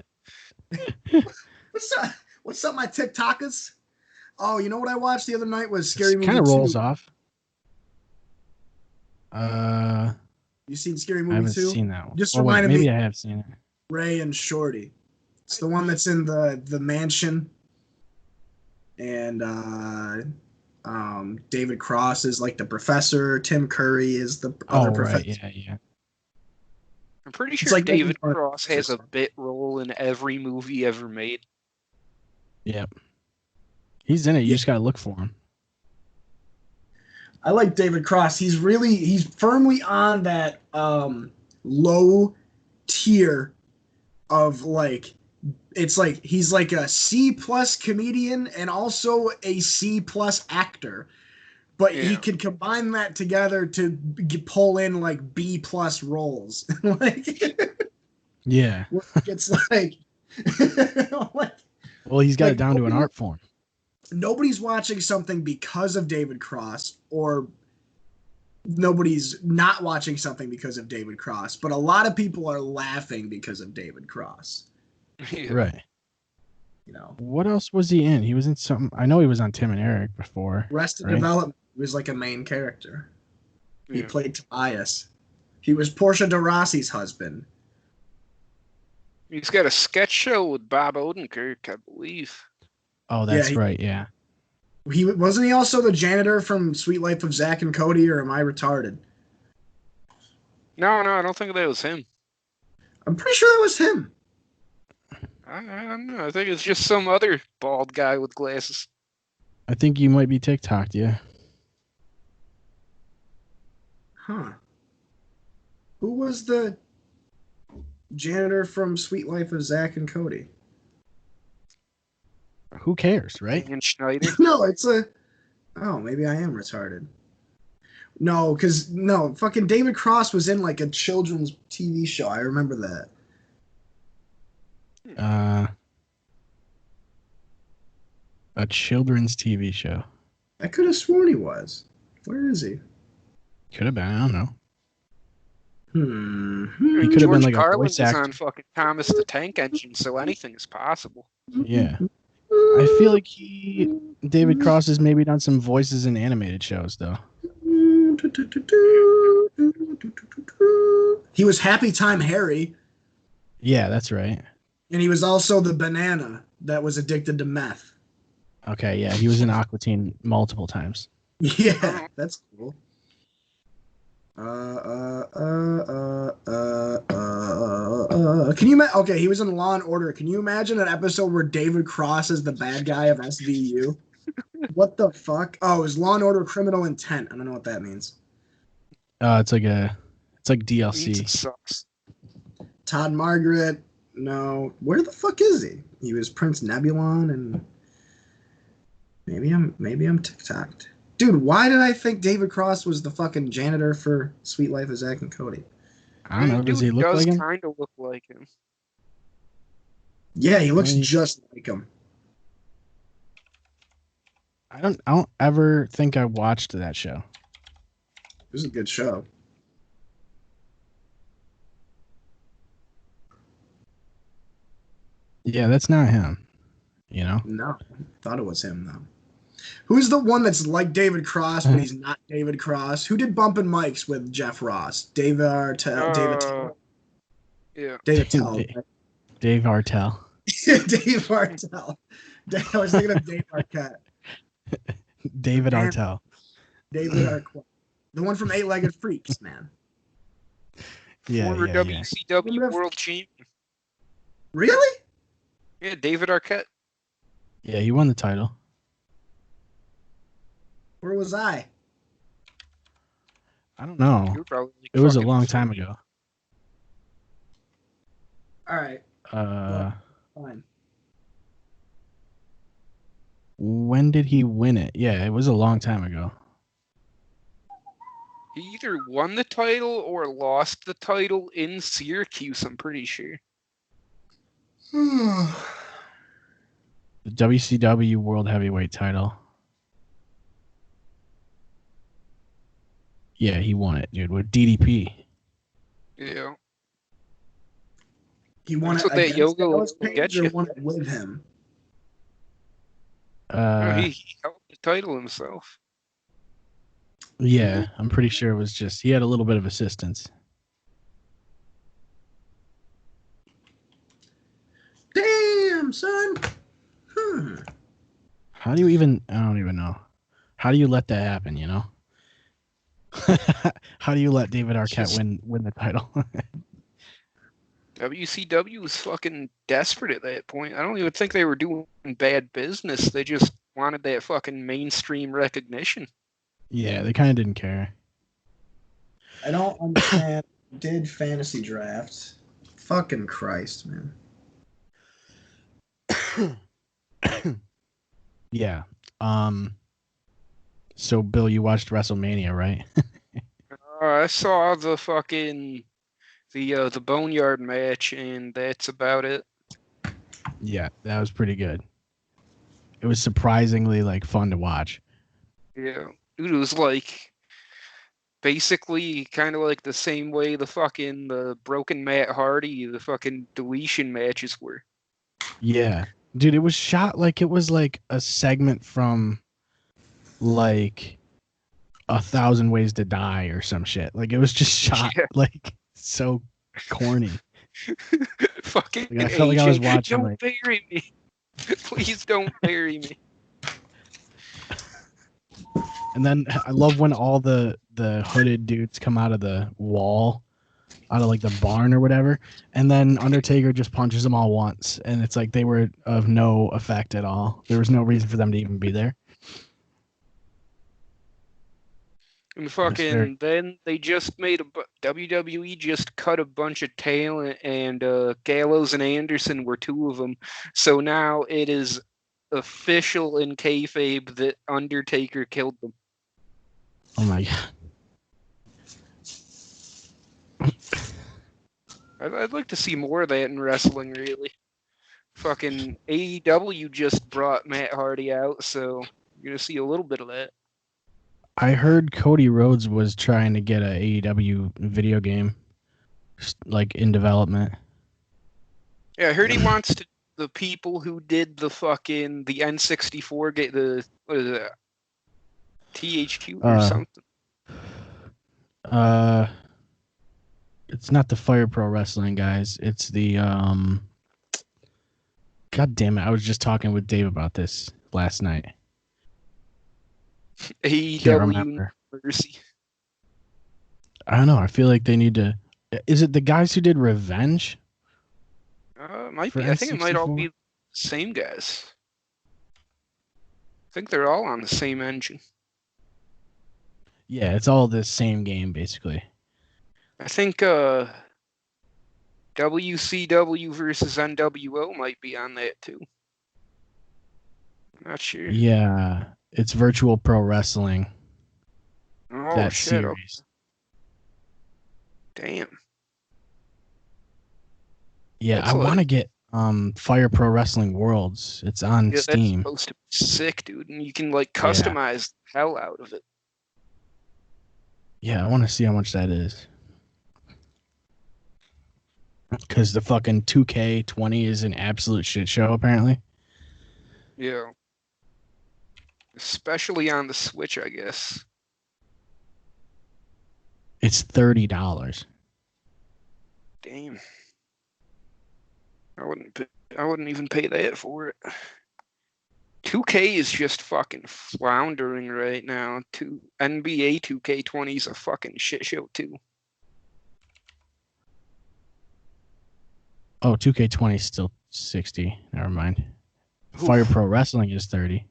What's up, my TikTokers? Oh, you know what I watched the other night was Scary Movie 2. Kind of rolls off. You seen Scary Movie 2? I haven't seen that one. Just reminded me. Maybe I have seen it. Ray and Shorty. It's the one that's in the mansion. And David Cross is like the professor. Tim Curry is the other professor. Right. Yeah. I'm pretty sure David Cross has a bit role in every movie ever made. Yep. He's in it. You just gotta look for him. I like David Cross. He's firmly on that low tier of it's like he's like a C+ comedian and also a C+ actor, but he can combine that together to pull in B+ roles. Yeah, it's like well, he's got it down to an art form. nobody's watching something because of David Cross, or nobody's not watching something because of David Cross, but a lot of people are laughing because of David Cross. Yeah. Right. You know, What else was he in? He was in something. I know he was on Tim and Eric before. Arrested right? Development, he was like a main character. He Yeah. played Tobias. He was Portia de Rossi's husband. He's got a sketch show with Bob Odenkirk, I believe. Oh, that's Yeah, right. Yeah. He wasn't he also the janitor from Sweet Life of Zack and Cody, or am I retarded? No, I don't think that was him. I'm pretty sure that was him. I don't know. I think it's just some other bald guy with glasses. I think you might be TikToked. Yeah. Huh. Who was the janitor from Sweet Life of Zack and Cody? Who cares, right? And Schneider. No, it's a... Oh, maybe I am retarded. No, because... No, fucking David Cross was in, like, a children's TV show. I remember that. A children's TV show. I could have sworn he was. Where is he? Could have been. I don't know. Hmm. He could have been George like a Carlin voice was actor. on fucking Thomas the Tank Engine, so anything is possible. Yeah. I feel like David Cross has maybe done some voices in animated shows, though. He was Happy Time Harry, Yeah, that's right. and he was also the banana that was addicted to meth. Okay, yeah, he was in Aqua Teen multiple times. Yeah, that's cool. Can you okay, he was in Law and Order. Can you imagine an episode where David Cross is the bad guy of SVU? What the fuck? Oh, it was Law and Order Criminal Intent. I don't know what that means. It's like Means it DLC. sucks. Todd Margaret. No. Where the fuck is he? He was Prince Nebulon, and maybe I'm TikToked. Dude, why did I think David Cross was the fucking janitor for Sweet Life of Zack and Cody? I don't know. Does he look like him? kind of look like him. Yeah, he looks Maybe. just like him. I don't ever think I watched that show. It was a good show. Yeah, that's not him. You know? No, thought it was him though. Who's the one that's like David Cross, but he's not David Cross? Who did Bumpin' Mics with Jeff Ross? David Artell. Yeah. David Tell. Dave Artell. Dave Artell. I was thinking of Dave Arquette. David Man. Artell. David Arquette. The one from Eight-Legged Freaks, man. Yeah, Former yeah, yeah. WCW World Champion. Really? Yeah, David Arquette. Yeah, he won the title. Where was I? I don't know. You were probably It was a fucking- long time ago. All right, fine. When did he win it? Yeah, it was a long time ago. He either won the title or lost the title in Syracuse, I'm pretty sure. The WCW World Heavyweight title. Yeah, he won it, dude, with DDP. Yeah. He won That's it what that against yoga Ellis will Page get or you. won it with him? No, he held the title himself. Yeah, I'm pretty sure it was just he had a little bit of assistance. Damn, son. How do you even? I don't even know. How do you let that happen? You know. How do you let David Arquette win the title? WCW was fucking desperate at that point. I don't even think they were doing bad business. They just wanted that fucking mainstream recognition. Yeah, they kind of didn't care. I don't understand. Did fantasy drafts. Fucking Christ, man. Yeah. So Bill, you watched WrestleMania, right? I saw the fucking the Boneyard match, and that's about it. Yeah, that was pretty good. it was surprisingly like fun to watch. Yeah. Dude, it was like basically kind of like the same way the broken Matt Hardy, the fucking deletion matches were. Yeah. Dude, it was shot like it was like a segment from like 1,000 Ways to Die or some shit. Like it was just shot like so corny. Fucking Like, I felt like I was watching. Don't like, bury me. Please don't bury me. And then I love when all the hooded dudes come out of the wall, out of like the barn or whatever, and then Undertaker just punches them all once, and it's like they were of no effect at all. There was no reason for them to even be there. And fucking then they just made WWE just cut a bunch of talent, and Gallows and Anderson were two of them. So now it is official in kayfabe that Undertaker killed them. Oh my god. I'd like to see more of that in wrestling, really. Fucking AEW just brought Matt Hardy out, so you're gonna see a little bit of that. I heard Cody Rhodes was trying to get a AEW video game, like in development. Yeah, I heard he wants to. The people who did the N64 game, what is it, THQ or something. It's not the Fire Pro Wrestling guys. It's the God damn it! I was just talking with Dave about this last night. AEW Mercy. I don't know. I feel like they need to. Is it the guys who did Revenge? Might be. I think it might all be the same guys. I think they're all on the same engine. Yeah, it's all the same game basically. I think WCW versus NWO might be on that too. I'm not sure. Yeah, it's Virtual Pro Wrestling. Oh, that shit. series. Damn. Yeah, I want to get Fire Pro Wrestling Worlds. It's on Steam. That's supposed to be sick, dude. And you can like customize the hell out of it. Yeah, I want to see how much that is. Because the fucking 2K20 is an absolute shit show, apparently. Yeah. Especially on the Switch, I guess. It's $30. Damn. I wouldn't even pay that for it. 2K is just fucking floundering right now. NBA 2K20 is a fucking shit show too. Oh, 2K20 is still 60. Never mind. Fire Pro Wrestling is 30.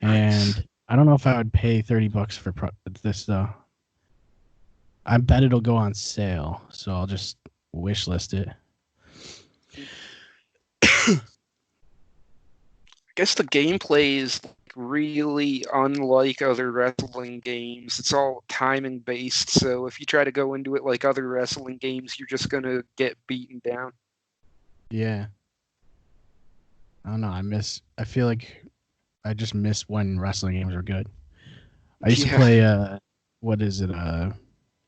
And I don't know if I would pay $30 for this though. I bet it'll go on sale, so I'll just wish list it. I guess the gameplay is really unlike other wrestling games. It's all timing based, so if you try to go into it like other wrestling games, you're just gonna get beaten down. Yeah. I don't know. I feel like I just miss when wrestling games were good. I used to play what is it?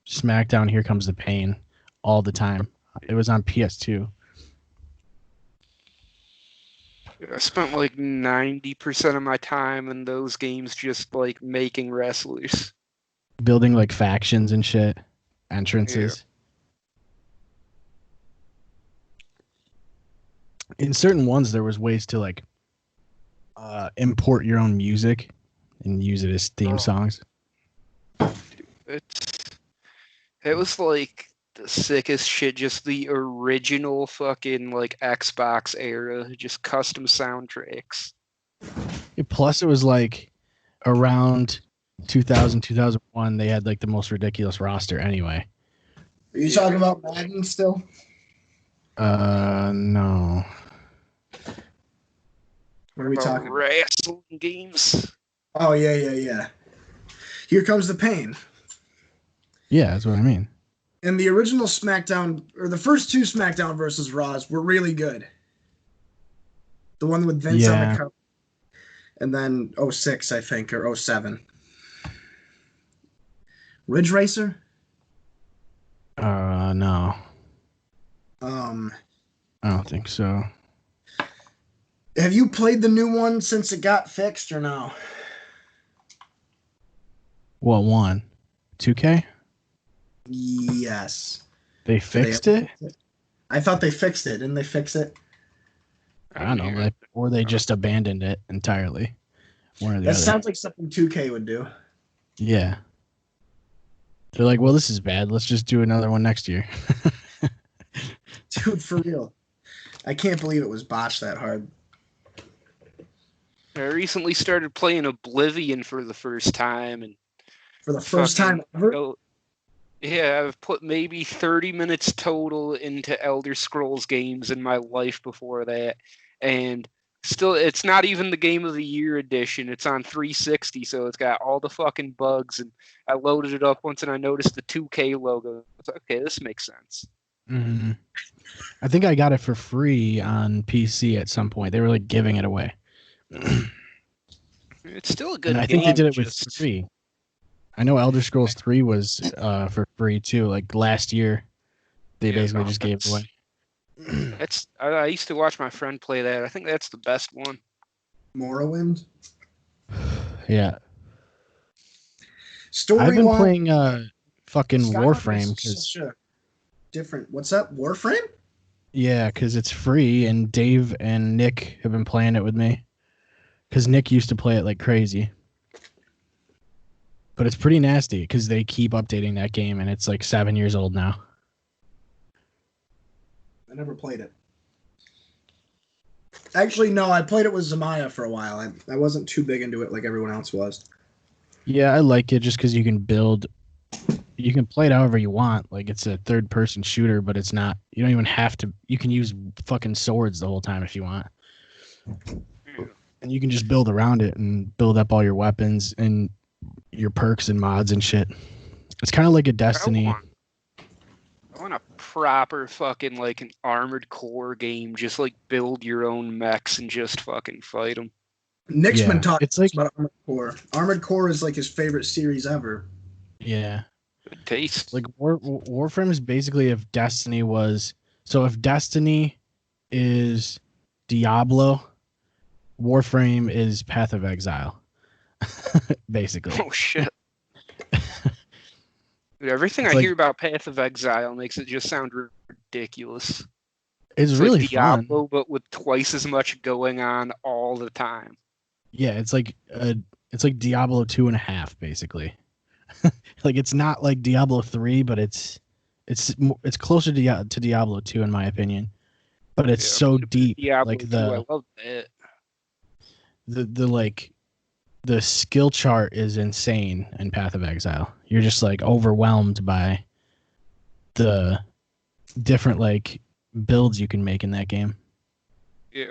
SmackDown Here Comes the Pain all the time. It was on PS2. I spent like 90% of my time in those games just like making wrestlers. Building like factions and shit. Entrances. Yeah. In certain ones there was ways to like import your own music and use it as theme songs. Dude, it was like the sickest shit, just the original fucking like Xbox era, just custom soundtracks. Plus it was like around 2000, 2001, they had like the most ridiculous roster anyway. Are you talking about Madden still? No. What are we talking about? Wrestling games. Oh, yeah. Here Comes the Pain. Yeah, that's what I mean. And the original SmackDown, or the first two SmackDown versus Raws were really good. The one with Vince on the cover. and then 06, I think, or 07. Ridge Racer? No. Um, I don't think so. have you played the new one since it got fixed or no? What one? 2K? Yes. They fixed it? I thought they fixed it. Didn't they fix it? I don't know. Or they just abandoned it entirely. One or the That other. sounds like something 2K would do. Yeah. They're like, well, this is bad. Let's just do another one next year. Dude, for real. I can't believe it was botched that hard. I recently started playing Oblivion for the first time, and For the first time ever? Yeah, I've put maybe 30 minutes total into Elder Scrolls games in my life before that, and still, it's not even the Game of the Year edition. It's on 360, so it's got all the fucking bugs, and I loaded it up once, and I noticed the 2K logo. I was like, okay, this makes sense. Mm-hmm. I think I got it for free on PC at some point. They were like giving it away. It's still a good And I game. think they did it with free. I know Elder Scrolls 3 was for free too. Like last year, they basically just gave it away. I used to watch my friend play that. I think that's the best one. Morrowind? Yeah. Story-wise, I've been playing fucking Skyrim Warframe is such a different. What's that? Warframe? Yeah, because it's free, and Dave and Nick have been playing it with me. Because Nick used to play it like crazy. But it's pretty nasty because they keep updating that game, and it's like 7 years old now. I never played it. Actually, no, I played it with Zamaya for a while. I wasn't too big into it like everyone else was. Yeah, I like it just because you can build. You can play it however you want. Like, it's a third-person shooter, but it's not. You don't even have to. You can use fucking swords the whole time if you want. And you can just build around it and build up all your weapons and your perks and mods and shit. It's kind of like a Destiny. I want a proper fucking like an Armored Core game. Just like build your own mechs and just fucking fight them. Nick's been talking like, about Armored Core. Armored Core is like his favorite series ever. Yeah. Good taste. Like Warframe is basically if Destiny was. So if Destiny is Diablo, Warframe is Path of Exile. Basically. Oh shit. Dude, everything It's I like, hear about Path of Exile makes it just sound ridiculous. It's really like Diablo, fun, but with twice as much going on all the time. Yeah, it's like Diablo 2.5, basically. Like it's not like Diablo 3, but it's closer to Diablo 2 in my opinion. But it's so deep. Diablo like 2, I love that. The skill chart is insane in Path of Exile. You're just like overwhelmed by the different like builds you can make in that game. Yeah.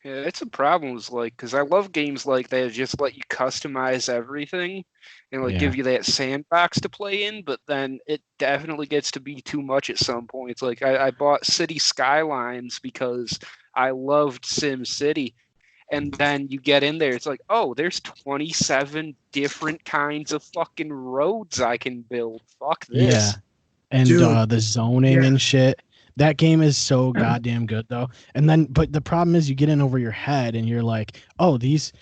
Yeah, it's a problem. Is like because I love games like that. Just let you customize everything and like give you that sandbox to play in. But then it definitely gets to be too much at some points. Like I bought City Skylines because I loved Sim City. And then you get in there, it's like, oh, there's 27 different kinds of fucking roads I can build. Fuck this. Yeah. And the zoning and shit. That game is so goddamn good though. And then but the problem is you get in over your head and you're like, oh, this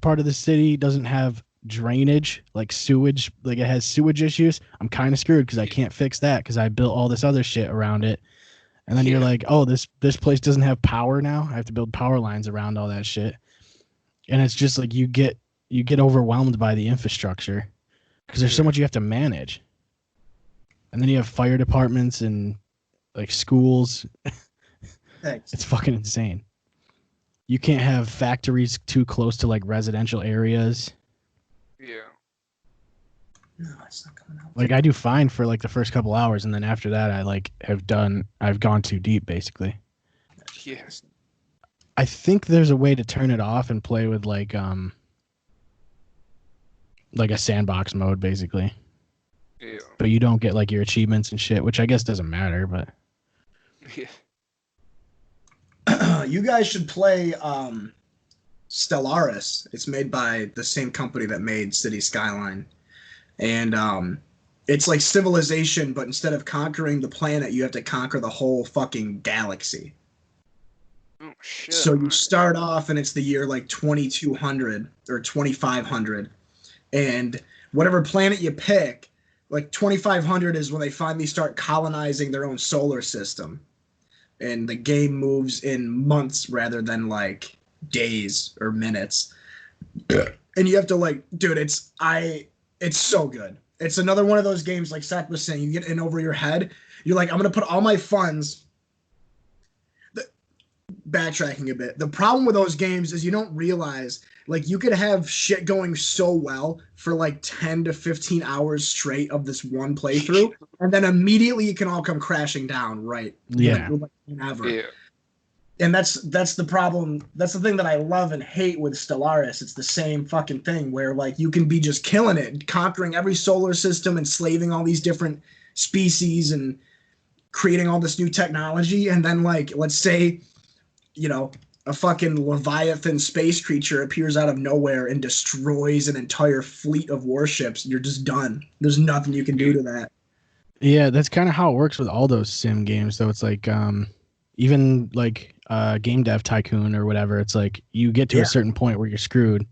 part of the city doesn't have drainage, like sewage, like it has sewage issues. I'm kind of screwed because I can't fix that because I built all this other shit around it. And then you're like, oh, this place doesn't have power now. I have to build power lines around all that shit. And it's just like you get overwhelmed by the infrastructure because there's so much you have to manage. And then you have fire departments and like schools. It's fucking insane. You can't have factories too close to like residential areas. Yeah. No, it's not coming out. Like I do fine for like the first couple hours, and then after that, I've gone too deep, basically. Yes. I think there's a way to turn it off and play with like a sandbox mode, basically. Yeah. But you don't get like your achievements and shit, which I guess doesn't matter. But yeah. You guys should play Stellaris. It's made by the same company that made City Skyline, and it's like Civilization, but instead of conquering the planet, you have to conquer the whole fucking galaxy. Oh shit! So you start off, and it's the year like 2200 or 2500, and whatever planet you pick, like 2500 is when they finally start colonizing their own solar system, and the game moves in months rather than like days or minutes. And you have to like, dude, it's so good. It's another one of those games like Seth was saying, you get in over your head. You're like, I'm gonna put all my funds. Backtracking a bit, the problem with those games is you don't realize like you could have shit going so well for like 10 to 15 hours straight of this one playthrough, and then immediately it can all come crashing down, right? Yeah. Like, never. Yeah. And that's the problem. That's the thing that I love and hate with Stellaris. It's the same fucking thing where like you can be just killing it, conquering every solar system, enslaving all these different species and creating all this new technology, and then like let's say, you know, a fucking Leviathan space creature appears out of nowhere and destroys an entire fleet of warships. You're just done. There's nothing you can do to that. Yeah, that's kind of how it works with all those sim games. So it's like even like Game Dev Tycoon or whatever. It's like you get to a certain point where you're screwed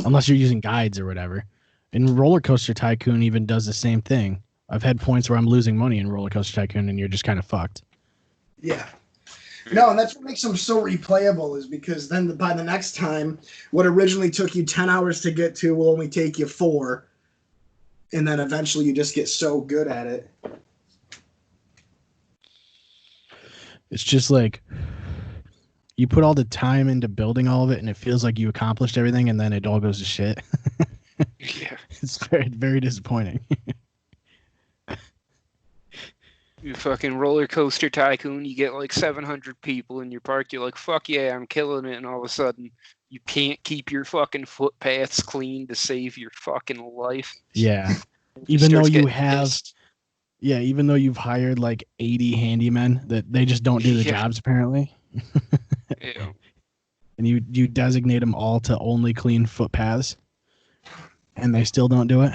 unless you're using guides or whatever. And Roller Coaster Tycoon even does the same thing. I've had points where I'm losing money in Roller Coaster Tycoon and you're just kind of fucked. Yeah. No, and that's what makes them so replayable is because then by the next time, what originally took you 10 hours to get to will only take you 4. And then eventually you just get so good at it. It's just like you put all the time into building all of it and it feels like you accomplished everything and then it all goes to shit. Yeah. It's very, very disappointing. You fucking Roller Coaster Tycoon, you get like 700 people in your park, you're like, fuck yeah, I'm killing it, and all of a sudden, you can't keep your fucking footpaths clean to save your fucking life. Yeah. Even though you have, pissed. yeah, even though you've hired like 80 handymen that they just don't do the jobs apparently. Yeah. And you designate them all to only clean footpaths and they still don't do it.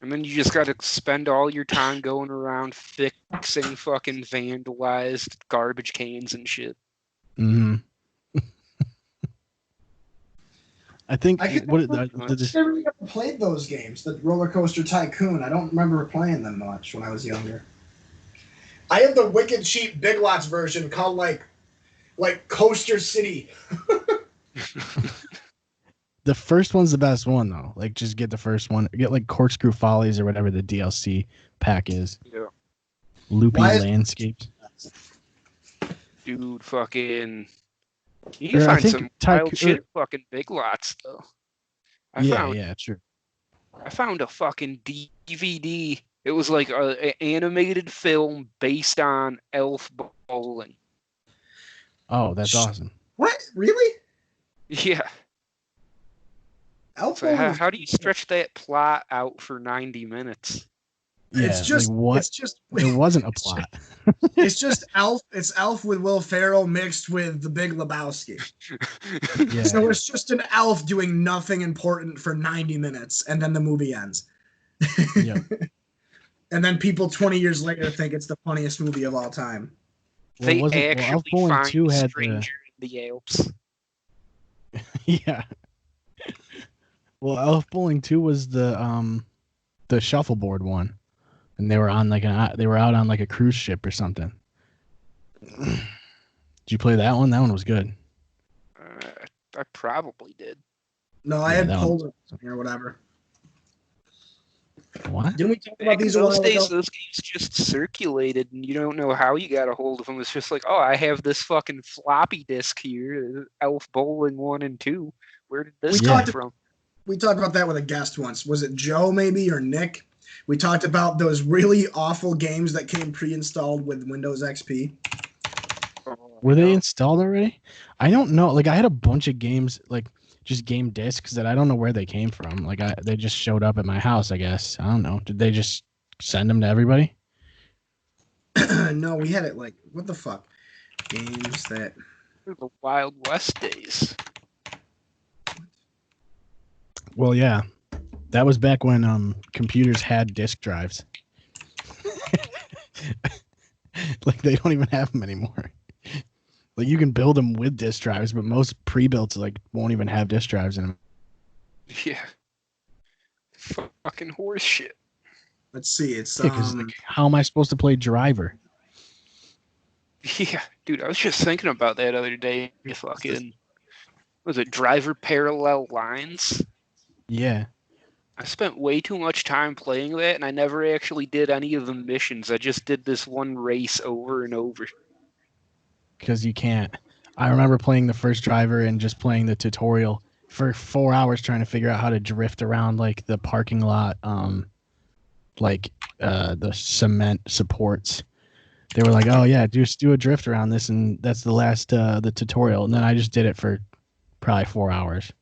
And then you just got to spend all your time going around fixing fucking vandalized garbage cans and shit. Mm-hmm. I think I never really ever played those games, the Roller Coaster Tycoon. I don't remember playing them much when I was younger. I have the wicked cheap Big Lots version called like Coaster City. The first one's the best one though. Like just get the first one. Get like Corkscrew Follies or whatever the DLC pack is. Yeah. Loopy Landscapes. Dude, fucking you can find some wild shit at fucking Big Lots though. Yeah, true. I found a fucking DVD. It was like an animated film based on Elf Bowling. Oh, that's awesome. What? Really? Yeah. Elf So how do you stretch that plot out for 90 minutes? Yeah, it's just like what? It's just it wasn't a plot. It's just Elf. It's Elf with Will Ferrell mixed with The Big Lebowski. Yeah. So it's just an elf doing nothing important for 90 minutes, and then the movie ends. Yep. And then people 20 years later think it's the funniest movie of all time. They actually find a stranger in the Alps. Yeah. Well, Elf Bowling 2 was the shuffleboard one, and they were on like they were out on like a cruise ship or something. Did you play that one? That one was good. I probably did. No, I had Polar or whatever. What? Didn't we talk about these those days? Those games just circulated, and you don't know how you got a hold of them. It's just like, oh, I have this fucking floppy disk here, Elf Bowling 1 and 2. Where did this come from? We talked about that with a guest once. Was it Joe maybe or Nick? We talked about those really awful games that came pre-installed with Windows XP. Were they installed already? I don't know. Like I had a bunch of games, like just game discs that I don't know where they came from. Like they just showed up at my house, I guess. I don't know. Did they just send them to everybody? No, we had it like, what the fuck? Games that... The Wild West days. Well, yeah, that was back when computers had disk drives. Like they don't even have them anymore. Like you can build them with disk drives, but most pre-builts like won't even have disk drives in them. Yeah. Fucking horse shit. Let's see. It's Because like, how am I supposed to play Driver? Yeah, dude, I was just thinking about that other day. Fucking, was it Driver Parallel Lines? Yeah, I spent way too much time playing that, and I never actually did any of the missions. I just did this one race over and over. because you can't. I remember playing the first Driver and just playing the tutorial for 4 hours trying to figure out how to drift around like the parking lot, the cement supports. They were like, "Oh yeah, just do a drift around this," and that's the last the tutorial. And then I just did it for probably 4 hours.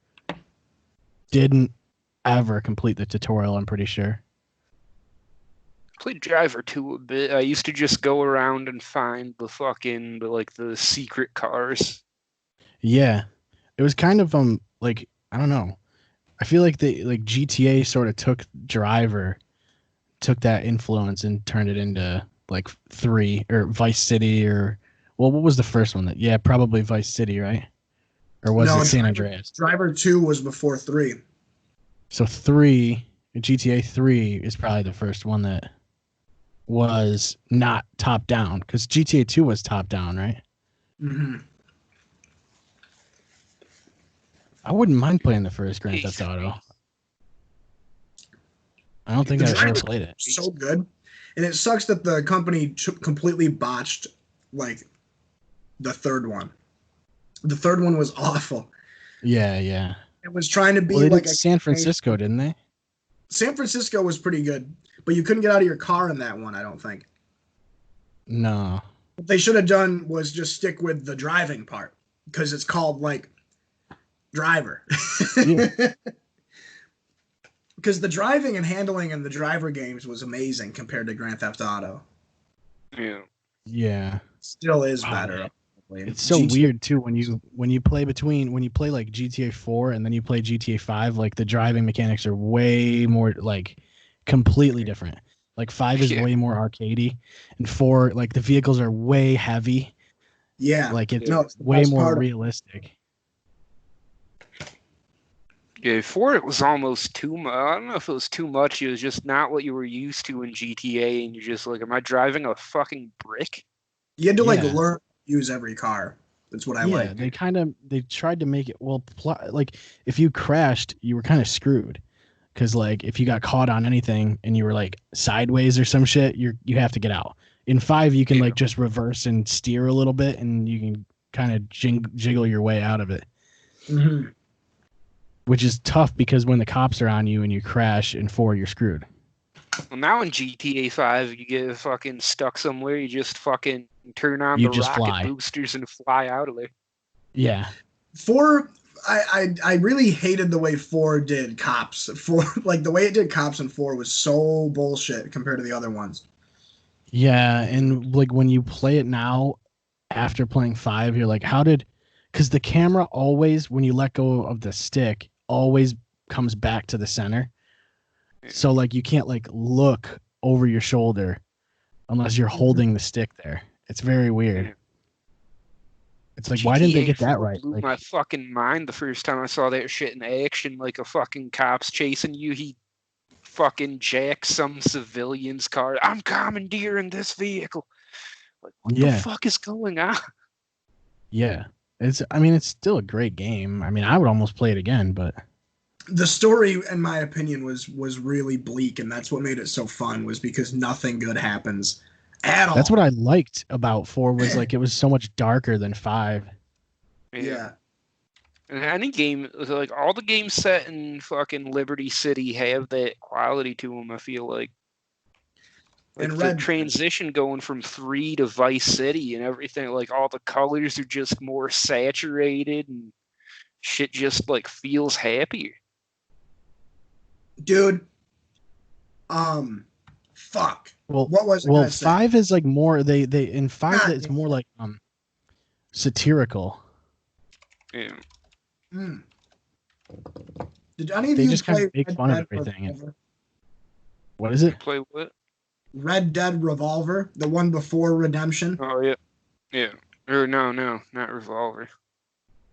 Didn't ever complete the tutorial. I'm pretty sure. Played Driver 2 a bit. I used to just go around and find the secret cars. Yeah, it was kind of like I don't know. I feel like GTA sort of took that influence and turned it into like 3 or Vice City or what was the first one that probably Vice City, right? Or was it San Andreas? Driver 2 was before 3. So GTA 3 is probably the first one that was not top down because GTA 2 was top down, right? Mm-hmm. I wouldn't mind playing the first Grand Theft Auto. I don't think I've ever played it. So good, and it sucks that the company completely botched like the third one. The third one was awful. Yeah. It was trying to be like San Francisco, didn't they? San Francisco was pretty good, but you couldn't get out of your car in that one, I don't think. No. What they should have done was just stick with the driving part because it's called like Driver. Yeah. Because the driving and handling in the Driver games was amazing compared to Grand Theft Auto. Yeah. Still is better. It's so weird too when you play like GTA 4 and then you play GTA 5, like the driving mechanics are way more like completely different. Like 5 is way more arcadey, and 4 like the vehicles are way heavy. Yeah, like it's way more realistic. Yeah, 4 it was almost too much. I don't know if it was too much. It was just not what you were used to in GTA, and you're just like, am I driving a fucking brick? You had to learn to use every car. That's what I like. Yeah, they tried to make it like if you crashed, you were kind of screwed. Because like if you got caught on anything and you were like sideways or some shit, you have to get out. In 5, you can like just reverse and steer a little bit, and you can kind of jiggle your way out of it. Mm-hmm. Which is tough because when the cops are on you and you crash in 4, you're screwed. Well, now in GTA 5, you get fucking stuck somewhere, you just fucking turn on the rocket boosters and fly out of there. Yeah. 4, I really hated the way 4 did cops. 4, like the way it did cops in 4 was so bullshit compared to the other ones. Yeah, and like when you play it now, after playing 5, you're like, because the camera always, when you let go of the stick, always comes back to the center. So like you can't like look over your shoulder unless you're holding the stick there. It's very weird. It's like, why didn't they get that right? Blew my fucking mind the first time I saw that shit in action. Like a fucking cop's chasing you, he fucking jacks some civilian's car. I'm commandeering this vehicle. Like, what the fuck is going on? Yeah. It's still a great game. I mean, I would almost play it again, but the story, in my opinion, was really bleak, and that's what made it so fun, was because nothing good happens at all. That's what I liked about 4 was like it was so much darker than 5. Yeah. And any game, like all the games set in fucking Liberty City have that quality to them, I feel like. Like the transition going from 3 to Vice City and everything, like all the colors are just more saturated and shit just like feels happier. Dude. Fuck. Well, what was it? Well, 5 is like more they in 5 it's more like satirical. Yeah. Did any of They you just kind play of make Red fun of Dead everything. Revolver? What is it? Play what? Red Dead Revolver, the one before Redemption. Oh yeah, yeah. Or no, not Revolver.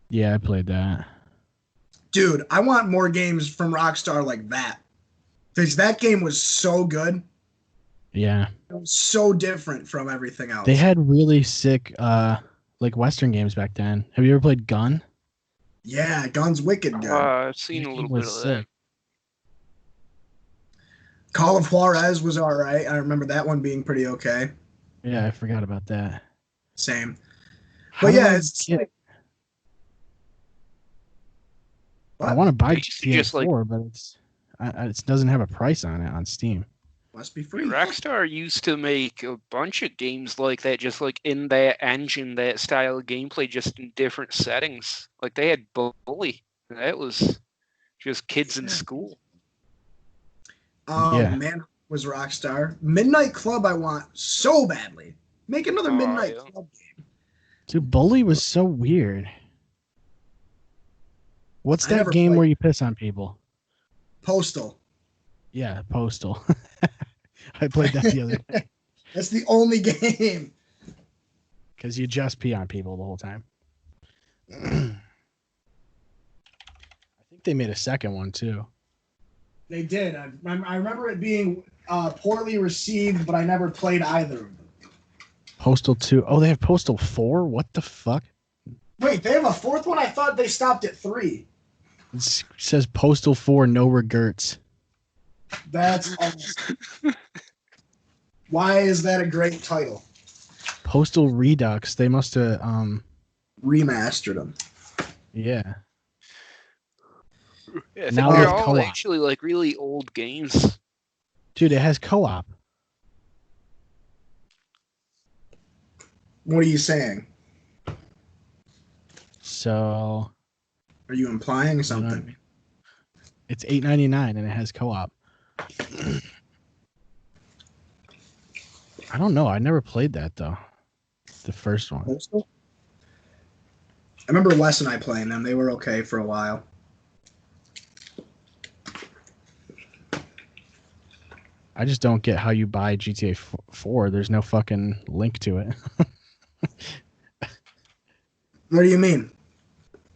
Yeah, I played that. Dude, I want more games from Rockstar like that. Because that game was so good. Yeah. It was so different from everything else. They had really sick like Western games back then. Have you ever played Gun? Yeah, Gun's wicked good. I've seen That a game little bit was of that. sick. Call of Juarez was all right. I remember that one being pretty okay. Yeah, I forgot about that. Same. How But do yeah, I it's get? like, I what? want to buy I used to GTA just, like- 4, but it doesn't have a price on it on Steam. Must be free. Rockstar used to make a bunch of games like that, just like in that engine, that style of gameplay, just in different settings. Like they had Bully. That was just kids in school. Oh Yeah. man, was Rockstar. Midnight Club I want so badly. Make another Oh, Midnight yeah. Club game. Dude, Bully was so weird. What's I that never game played- where you piss on people? Postal. Yeah, Postal. I played that the other day That's the only game. because you just pee on people the whole time. I think they made a second one too. They did. I remember it being poorly received, but I never played either of them. Postal 2. Oh, they have Postal 4? What the fuck? Wait, they have a fourth one? I thought they stopped at 3. It says Postal 4, no regrets. That's awesome. Why is that a great title? Postal Redux. They must have, Remastered them. yeah. Yeah, I think Now they're with all co-op. actually like really old games. Dude, it has co-op. What are you saying? So Are you implying you know what I something? mean? It's $8.99 and it has co-op. I don't know. I never played that though. The first one. Postal? I remember Wes and I playing them. They were okay for a while. I just don't get how you buy GTA 4. There's no fucking link to it. What do you mean?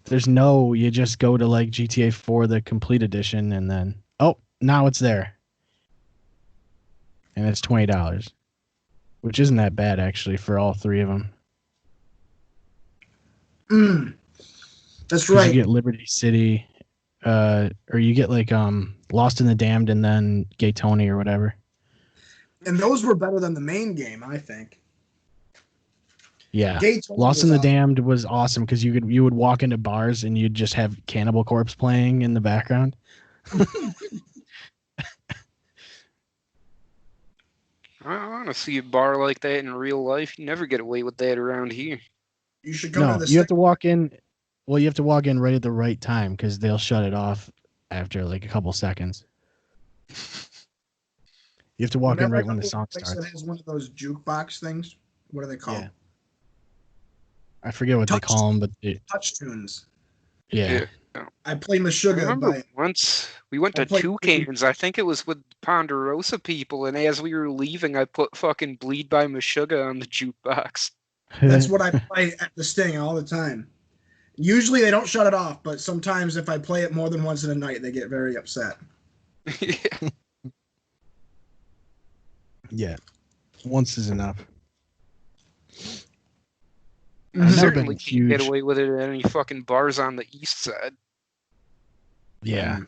There's no, you just go to like GTA 4, the complete edition, and then, oh, now it's there. And it's $20, which isn't that bad actually for all three of them. That's 'Cause right. you get Liberty City, or you get like Lost in the Damned and then Gay Tony or whatever. And those were better than the main game, I think. Yeah. Gay Tony Lost was in the awesome. Damned was awesome because you would walk into bars and you'd just have Cannibal Corpse playing in the background. I want to see a bar like that in real life. You never get away with that around here. You should come No, to the you have to walk in. Well, you have to walk in right at the right time because they'll shut it off after like a couple seconds. You have to walk in Whenever I right go when the to a song place starts. that has one of those jukebox things. What are they called? Yeah. I forget what they Touch- call them, but Touch tunes. yeah. I play I Meshuggah remember by once we went I to played- Toucans. I think it was with Ponderosa people, and as we were leaving, I put fucking "Bleed" by Meshuggah on the jukebox. That's what I play at the Sting all the time. Usually they don't shut it off, but sometimes if I play it more than once in a night, they get very upset. Yeah. Yeah. Once is enough. I I've never certainly been can't get huge. away with it at any fucking bars on the east side. Yeah.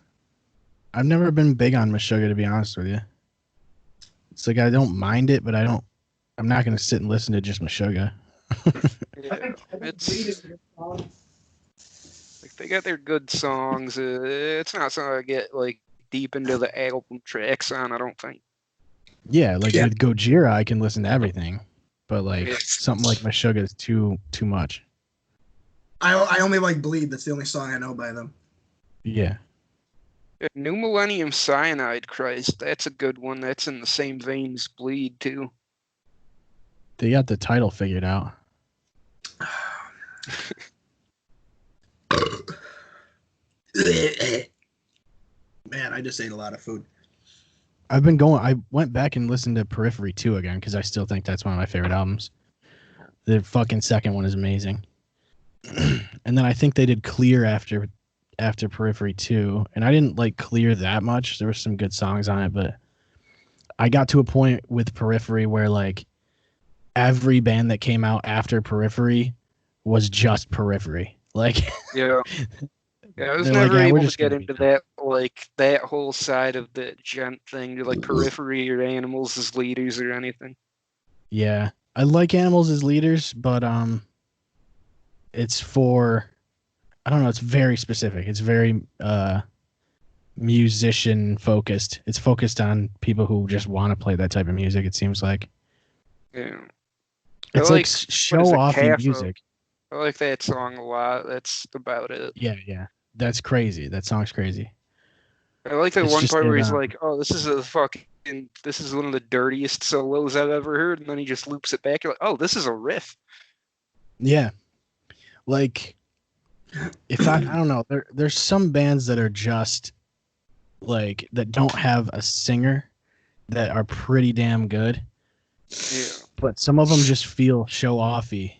I've never been big on Meshuggah, to be honest with you. It's like I don't mind it, but I'm not gonna sit and listen to just Meshuggah. Yeah. It's like they got their good songs. It's not something I get like deep into the album tracks on. I don't think. Yeah, like Yeah. with Gojira I can listen to everything. But like Yeah. something like Meshuggah is too much. I only like Bleed. That's the only song I know by them. Yeah. New Millennium Cyanide, Christ, that's a good one. That's in the same vein as Bleed too. They got the title figured out. I just ate a lot of food. I went back and listened to Periphery 2 again because I still think that's one of my favorite albums. The fucking second one is amazing. And then I think they did Clear after Periphery 2, and I didn't like Clear that much. There were some good songs on it, but I got to a point with Periphery where like every band that came out after Periphery was just Periphery. Like Yeah. Yeah, I was they're never like, yeah, we're able to just get gonna be into done. that, like, that whole side of the gent thing, like Periphery or Animals as leaders or anything. Yeah, I like Animals as leaders, but it's for, I don't know, it's very specific. It's very musician focused. It's focused on people who just want to play that type of music, it seems like. Yeah. It's I like like, what is show it, offy CAFO? music. I like that song a lot. That's about it. Yeah. That's crazy. That song's crazy. I like that It's one just part where that he's like, "Oh, this is one of the dirtiest solos I've ever heard," and then he just loops it back. You're like, "Oh, this is a riff." yeah. Like if I don't know, there's some bands that are just like that don't have a singer that are pretty damn good. Yeah. But some of them just feel show offy.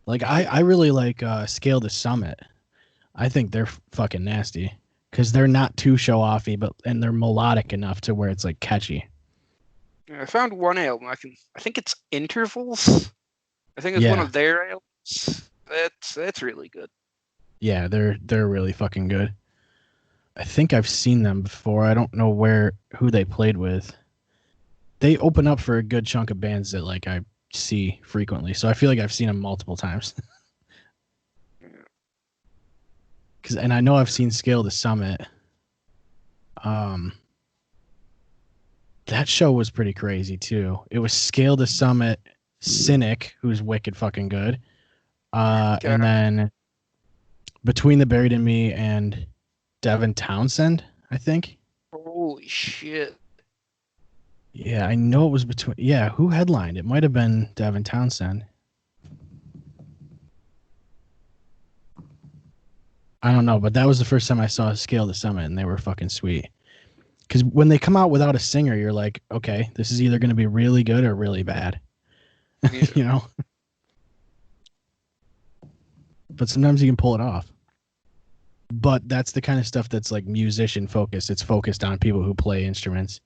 Like I really like Scale to Summit. I think they're fucking nasty because they're not too show offy, and they're melodic enough to where it's like catchy. Yeah, I found one album. I think it's Intervals. I think it's one Yeah. of their albums. That's really good. Yeah, they're really fucking good. I think I've seen them before. I don't know who they played with. They open up for a good chunk of bands that like I see frequently, so I feel like I've seen them multiple times. And I know I've seen Scale to Summit. That show was pretty crazy too. It was Scale to Summit, Cynic, who's wicked fucking good, and then Between the Buried and Me and Devin Townsend, I think. Holy shit! Yeah, I know it was between. Yeah, who headlined? It might have been Devin Townsend. I don't know, but that was the first time I saw Scale to Summit, and they were fucking sweet. Because when they come out without a singer, you're like, okay, this is either going to be really good or really bad. Yeah. You know? But sometimes you can pull it off. But that's the kind of stuff that's like musician focused. It's focused on people who play instruments.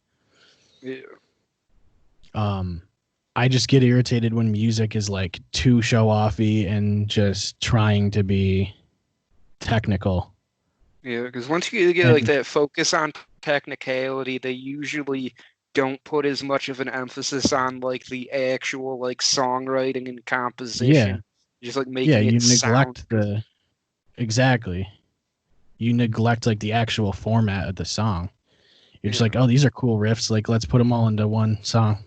Yeah. I just get irritated when music is like too show offy and just trying to be technical. Yeah, because once you get like that focus on technicality, they usually don't put as much of an emphasis on like the actual like songwriting and composition. Just like making you it sound neglect exactly. You neglect like the actual format of the song. You're just like, oh, these are cool riffs. Like, let's put them all into one song.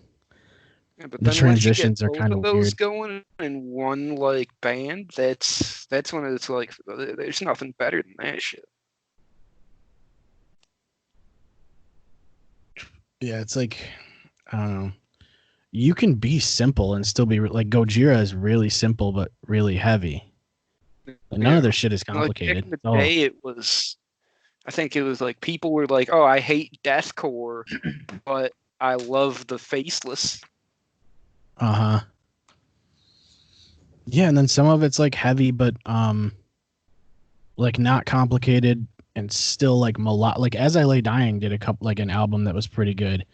Yeah, but The then once you get transitions are both kind of of those weird. going in one like band, that's when it's like there's nothing better than that shit. Yeah, it's like, I don't know. You can be simple and still be like Gojira is really simple but really heavy. But none of their shit is complicated. Like back in the day, I think it was like people were like, "Oh, I hate deathcore, but I love the Faceless." Uh-huh. Yeah, and then some of it's like heavy but like not complicated and still like like As I Lay Dying did an album that was pretty good,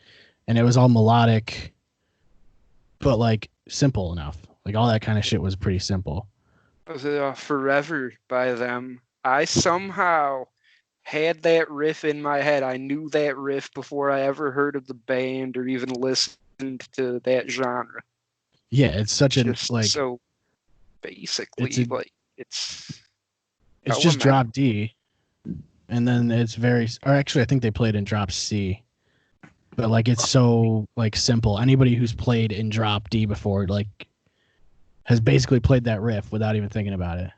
and it was all melodic but like simple enough. Like all that kind of shit was pretty simple. Was it Forever by them? I somehow had that riff in my head. I knew that riff before I ever heard of the band or even listened to that genre. Yeah, it's such a Just like so basically it's just elemental. drop D, and then it's or actually I think they played in drop C, but like it's so like simple. Anybody who's played in drop D before like has basically played that riff without even thinking about it.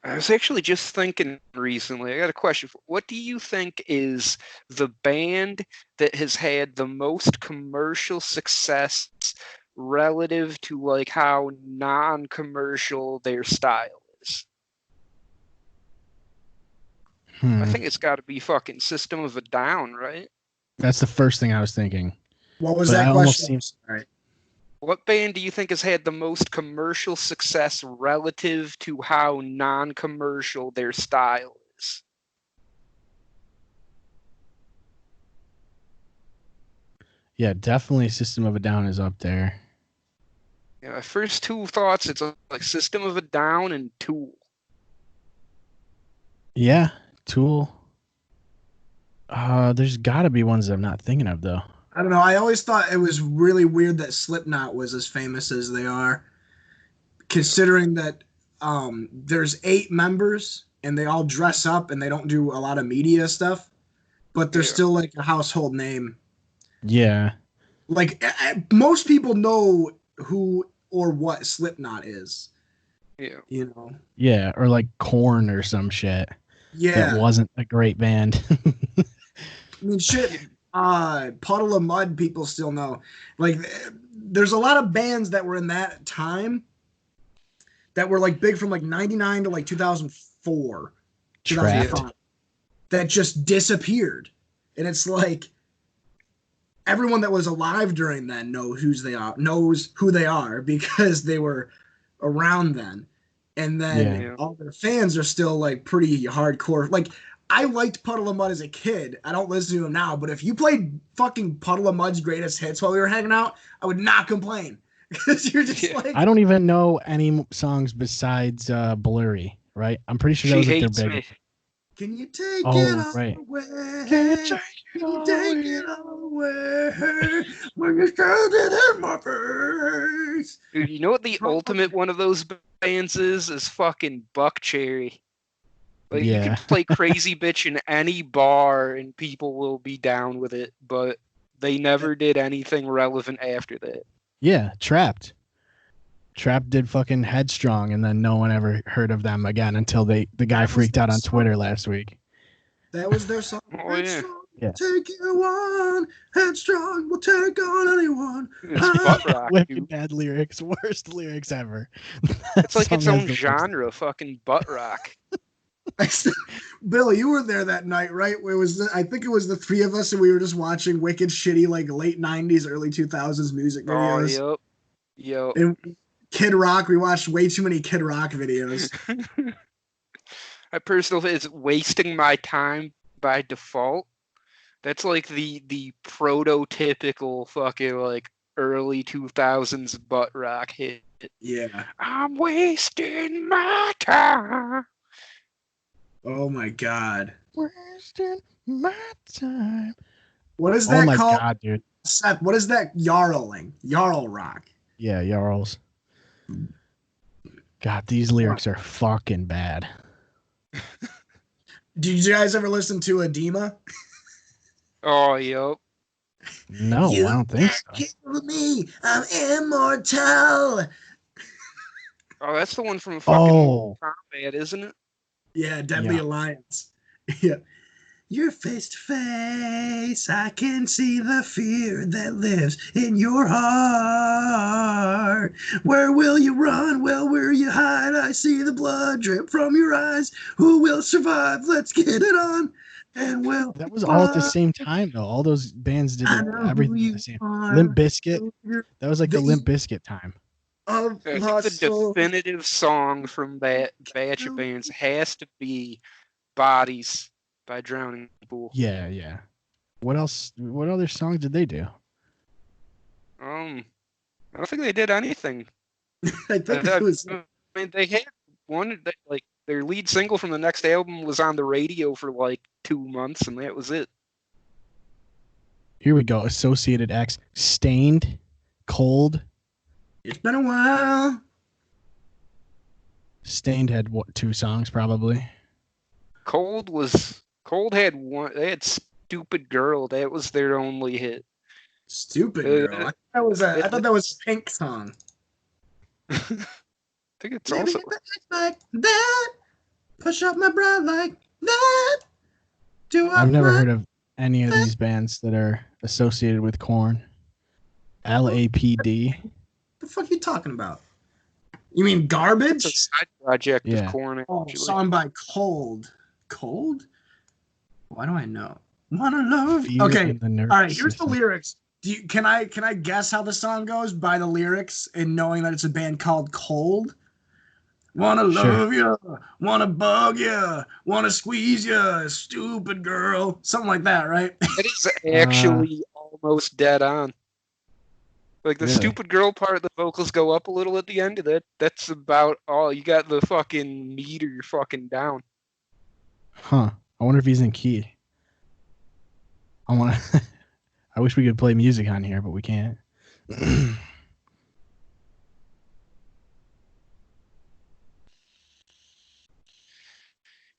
I was actually just thinking recently, I got a question. What do you think is the band that has had the most commercial success relative to like how non-commercial their style is? I think it's got to be fucking System of a Down, right? That's the first thing I was thinking. What was But that I almost question? seems- All right. What band do you think has had the most commercial success relative to how non-commercial their style is? Yeah, definitely System of a Down is up there. Yeah, my first two thoughts, it's like System of a Down and Tool. Yeah, Tool. There's got to be ones I'm not thinking of though. I don't know. I always thought it was really weird that Slipknot was as famous as they are, considering that there's 8 members and they all dress up and they don't do a lot of media stuff, but they're still like a household name. Yeah. Like most people know who or what Slipknot is. Yeah. You know. Yeah, or like Korn or some shit. Yeah. That wasn't a great band. I mean, shit. Puddle of Mud, people still know. Like, there's a lot of bands that were in that time that were like big from like '99 to like 2004, 2005, that just disappeared. And it's like everyone that was alive during then knows who they are because they were around then. And then all their fans are still like pretty hardcore. Like, I liked Puddle of Mud as a kid. I don't listen to him now, but if you played fucking Puddle of Mud's greatest hits while we were hanging out, I would not complain. Because you're just like, I don't even know any songs besides Blurry, right? I'm pretty sure that was like their big. Can you take it all right. away? Can you take it all away? When you showed it in my face. Dude, you know what the ultimate one of those bands is? Is fucking Buckcherry. Like, you can play Crazy Bitch in any bar and people will be down with it, but they never did anything relevant after that. Yeah, Trapped. Trapped did fucking Headstrong, and then no one ever heard of them again until the guy freaked out on Twitter last week. That was their song. Oh, yeah. Take it on, Headstrong, we'll take on anyone. It's butt rock, dude. Bad lyrics, worst lyrics ever. It's like its own genre, fucking butt rock. Billy, you were there that night, right? I think it was the 3 of us, and we were just watching wicked shitty, like late '90s, early 2000s music videos. Oh, yep. And Kid Rock, we watched way too many Kid Rock videos. My personal is Wasting My Time by Default. That's like the prototypical fucking like early 2000s butt rock hit. Yeah. I'm wasting my time. Oh my god. Wasting my time. What is that called? Oh my god, dude. Seth, what is that yarling? Yarl rock. Yeah, Jarls. God, these lyrics are fucking bad. Did you guys ever listen to Edema? Oh, yep. No, I don't think so. Kill me, I'm immortal. Oh, that's the one from fucking Combat, isn't it? Yeah, Deadly Alliance. Yeah. You're face to face. I can see the fear that lives in your heart. Where will you run? Well, where you hide? I see the blood drip from your eyes. Who will survive? Let's get it on. And that was all at the same time, though. All those bands did everything at the same time. Limp Bizkit. That was like the Limp Bizkit time. I think the definitive song from that batch of bands has to be Bodies by Drowning Pool. Yeah. What else? What other songs did they do? I don't think they did anything. I think it was. I mean, they had one that, like, their lead single from the next album was on the radio for like 2 months, and that was it. Here we go. Associated X, Stained, Cold. It's been a while. Stained had 2 songs probably. Cold had one. They had Stupid Girl. That was their only hit. Stupid Girl. I thought that was a Pink song. I think it's also like that. Push up my bra like that. I've never heard of any of these bands that are associated with Korn. LAPD. The fuck are you talking about? You mean Garbage? It's a side project of Korn. Oh, song by Cold. Cold? Why do I know? Wanna love. Fear Okay. in the nervous All right. Here's the system. lyrics. Can I guess how the song goes by the lyrics and knowing that it's a band called Cold? Wanna Sure. love you, wanna bug you, wanna squeeze you, stupid girl, something like that, right? It is actually almost dead on. Like the Really? stupid girl part, the vocals go up a little at the end of that. That's about all. You got the fucking meter fucking down. Huh. I wonder if he's in key. I want to. I wish we could play music on here, but we can't.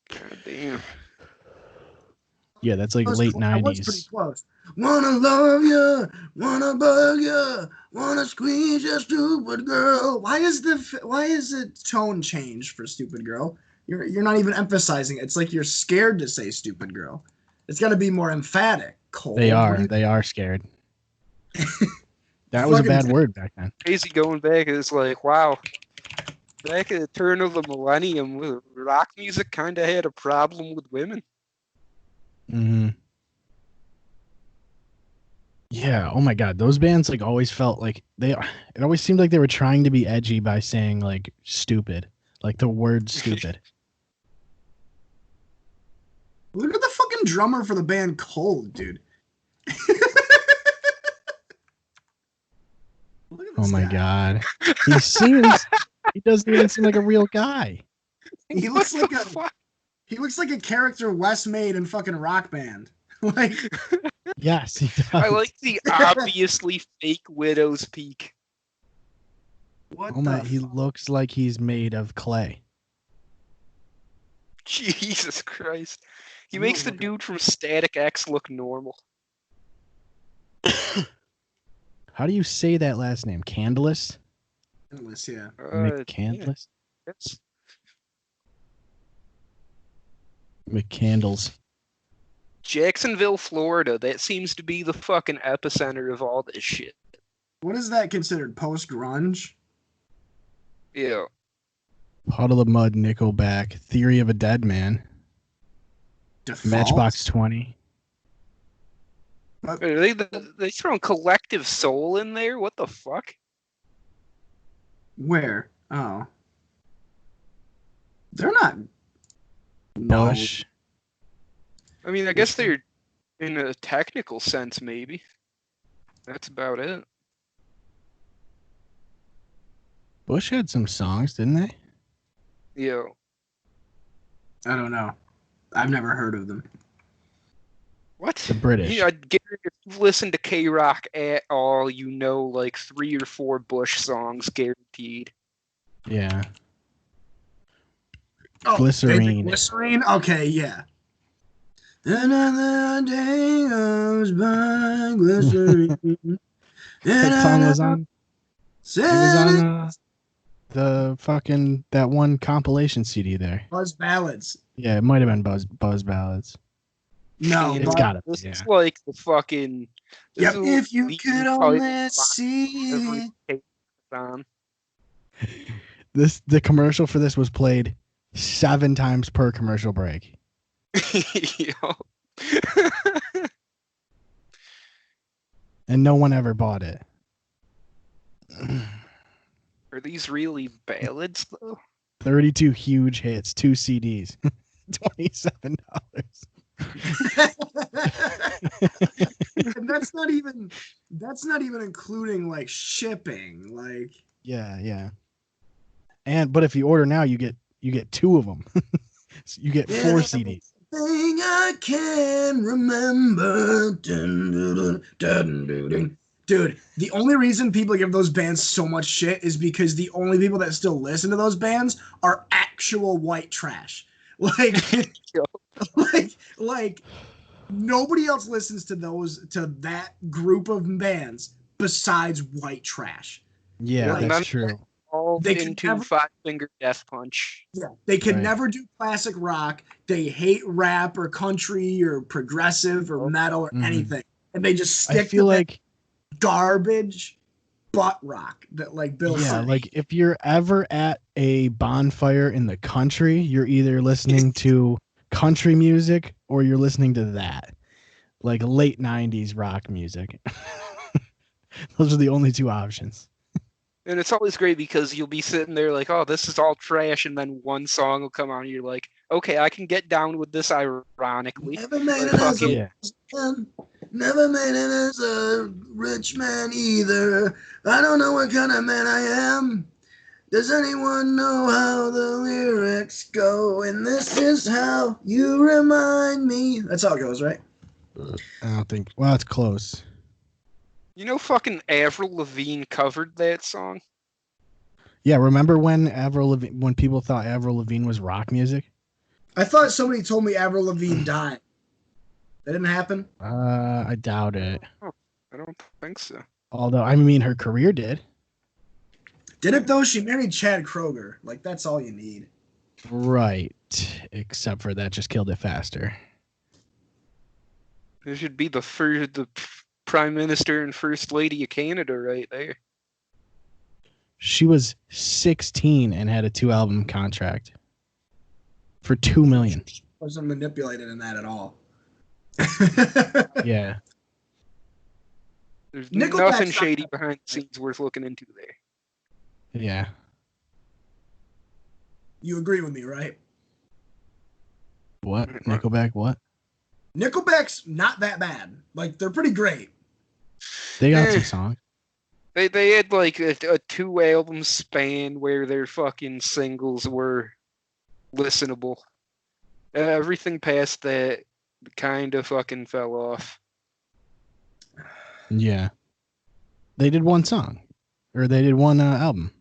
God damn. Yeah, that's like late That was pretty 90s. close. Wanna love you, wanna bug you, wanna squeeze you, stupid girl. Why is the tone changed for stupid girl? You're not even emphasizing it. It's like you're scared to say stupid girl. It's got to be more emphatic. Cold. They What are. do you- They are scared. That was a Fucking- bad word back then. Crazy going back. It's like, wow. Back at the turn of the millennium, rock music kind of had a problem with women. Hmm. Yeah. Oh my God. Those bands like always felt like it always seemed like they were trying to be edgy by saying like stupid, like the word stupid. Look at the fucking drummer for the band Cold, dude. Look at this Oh my guy. God. He doesn't even seem like a real guy. He What looks the like a fuck? he looks like a character Wes made in fucking Rock Band. Like Yes, he does. I like the obviously fake widow's peak. what Oh my, the he fuck? looks like he's made of clay. Jesus Christ. He I'm makes the gonna look dude from Static X look normal. How do you say that last name? Candless? Endless, yeah. McCandless? That's McCandles. Jacksonville, Florida. That seems to be the fucking epicenter of all this shit. What is that considered? Post grunge? Yeah. Puddle of Mud, Nickelback, Theory of a Dead Man, Default? Matchbox 20. Are they throwing Collective Soul in there? What the fuck? Where? Oh. They're not. No. Bush. I mean, I guess they're in a technical sense, maybe. That's about it. Bush had some songs, didn't they? Yeah. I don't know. I've never heard of them. What? The British. Yeah, I guarantee if you've listened to K-Rock at all, you know like 3 or 4 Bush songs guaranteed. Yeah. Oh, Glycerine. Glycerine? Okay, yeah. Another day goes by, glycerine. That song was on. It was on that one compilation CD there. Buzz Ballads. Yeah, it might have been Buzz Ballads. No, And It's Buzz- gotta be, This yeah. is like the fucking. Yep. this is If you the could type only of see every it. on. The commercial for this was played 7 times per commercial break. Yo. And no one ever bought it. Are these really ballads though? 32 huge hits, 2 CDs, $27. And that's not even including like shipping. Like Yeah. But if you order now, you get 2 of them. So you get 4 CDs. thing I can remember. Dun, dun, dun, dun, dun, dun. Dude, the only reason people give those bands so much shit is because the only people that still listen to those bands are actual white trash. Like, like nobody else listens to that group of bands besides white trash. Yeah, Like, that's true. All They can into never- 5-Finger Death Punch. Yeah, they can Right. never do classic rock. They hate rap or country or progressive or metal or Mhm. anything, and they just I stick feel to that like garbage butt rock that like Bill yeah, said. like if you're ever at a bonfire in the country, you're either listening to country music or you're listening to that, like late 90s rock music. Those are the only two options. And it's always great because you'll be sitting there like, oh, this is all trash, and then one song will come on and you're like, okay, I can get down with this ironically. Never made Like, it as Yeah. a man. Never made it as a rich man either. I don't know what kind of man I am. Does anyone know how the lyrics go? And this is how you remind me. That's how it goes, right? I don't think. Well, it's close. You know, fucking Avril Lavigne covered that song. Yeah, remember when when people thought Avril Lavigne was rock music? I thought somebody told me Avril Lavigne died. That didn't happen? I doubt it. I don't think so. Although, I mean, her career did. Did it though? She married Chad Kroger. Like, that's all you need. Right. Except for that just killed it faster. There should be the Prime Minister and First Lady of Canada right there. She was 16 and had a 2-album contract for $2 million. Wasn't manipulated in that at all. Yeah. There's Nickelback's nothing not shady that behind the scenes worth looking into there. Yeah. You agree with me, right? What? Nickelback? What? Nickelback's not that bad. Like, they're pretty great. They got some songs. They had like a 2-album span where their fucking singles were listenable. Everything past that kind of fucking fell off. Yeah. They did one song. Or they did one album.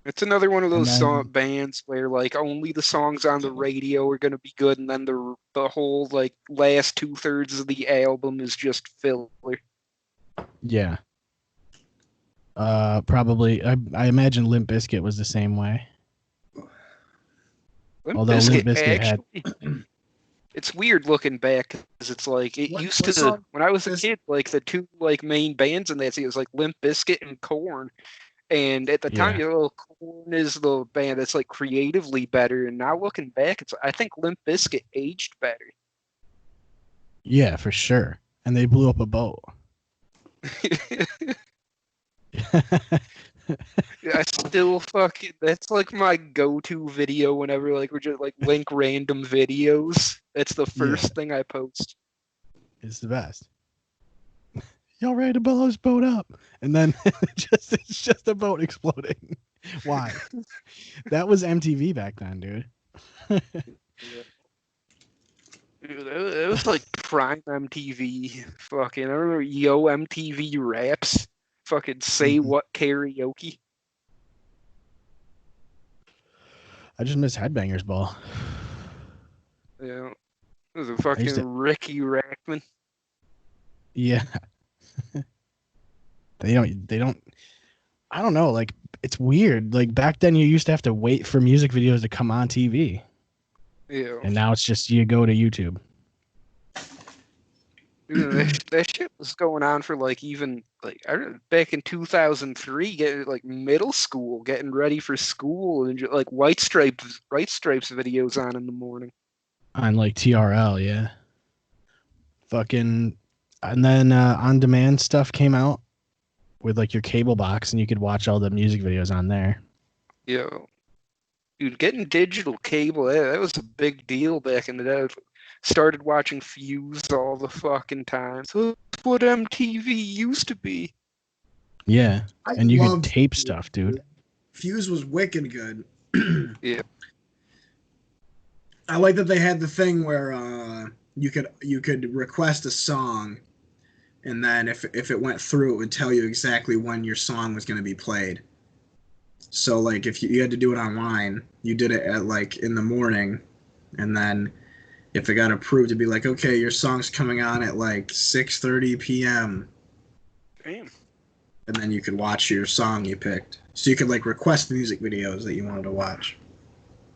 It's another one of those And then- bands where like only the songs on the radio are gonna be good, and then the whole like last 2/3 of the album is just filler. Yeah. Probably. I imagine Limp Bizkit was the same way. Although Limp Bizkit had- It's weird looking back because it's like it What- used what to song when I was a is- kid, like the two like main bands in that scene was like Limp Bizkit and Korn. And at the time, Yeah. you know, Korn is the band that's like creatively better. And now looking back, I think Limp Bizkit aged better. Yeah, for sure. And they blew up a boat. I still fucking that's like my go-to video whenever like we're just like link random videos. That's the first thing I post. It's the best. Y'all ready to blow this boat up? And then it's just a boat exploding. Why? That was MTV back then, dude. Dude, it was like prime MTV. Fucking, I remember Yo MTV Raps. Fucking Say What karaoke. I just miss Headbangers Ball. Yeah, it was a fucking to- Ricky Rackman. Yeah. They don't I don't know, like it's weird. Like back then you used to have to wait for music videos to come on TV. Yeah. And now it's just you go to YouTube. Dude, that shit was going on for like even like I remember back in 2003, getting like middle school, getting ready for school, and like White Stripes videos on in the morning. On like TRL, yeah. Fucking and then on demand stuff came out with like your cable box and you could watch all the music videos on there. Yeah. Dude, getting digital cable, that was a big deal back in the day. Started watching Fuse all the fucking time. So that's what MTV used to be. Yeah. I And you could loved tape Fuse. stuff, dude. Fuse was wicked good. Yeah. I like that they had the thing where you could request a song, and then if it went through, it would tell you exactly when your song was going to be played. So like if you had to do it online, you did it at like in the morning, and then if it got approved, it'd be like, okay, your song's coming on at like 6:30 p.m. Damn. And then you could watch your song you picked. So you could like request music videos that you wanted to watch.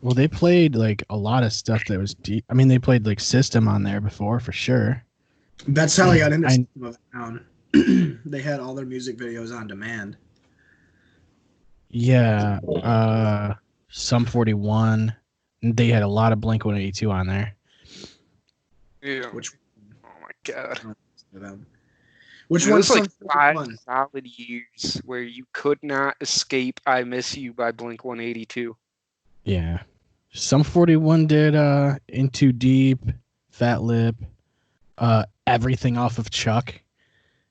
Well, they played like a lot of stuff that was deep. I mean, they played like System on there before for sure. That's how I got into I- System of a Down. They had all their music videos on demand. Yeah. Sum 41. They had a lot of Blink 182 on there. Yeah. Which Oh my god. Which It one's was like from 5 41? solid years where you could not escape "I Miss You" by Blink 182. Yeah. Sum 41 did Into Deep, Fat Lip, everything off of Chuck,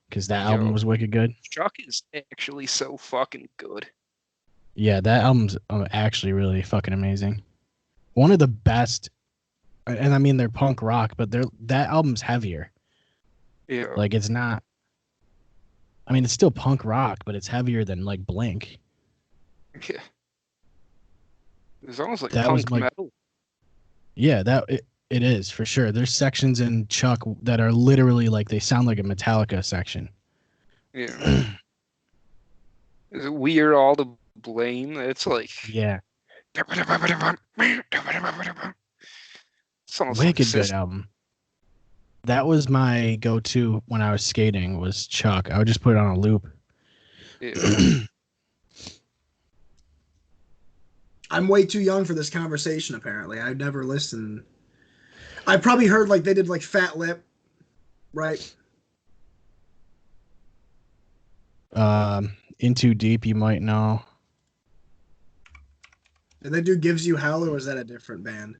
because that album was wicked good. Chuck is actually so fucking good. Yeah, that album's actually really fucking amazing. One of the best, and I mean they're punk rock, but that album's heavier. Yeah. Like it's not. I mean, it's still punk rock, but it's heavier than like Blink. Yeah. It's almost like That punk was like, metal. yeah, it is for sure. There's sections in Chuck that are literally like they sound like a Metallica section. Yeah. Is it weird all to blame? It's like Yeah, sounds like wicked good album. That was my go-to when I was skating. Was Chuck? I would just put it on a loop. Yeah. I'm way too young for this conversation, apparently. I've never listened. I probably heard like they did like Fat Lip, right? Into Deep, you might know. Did they do Gives You Hell, or was that a different band?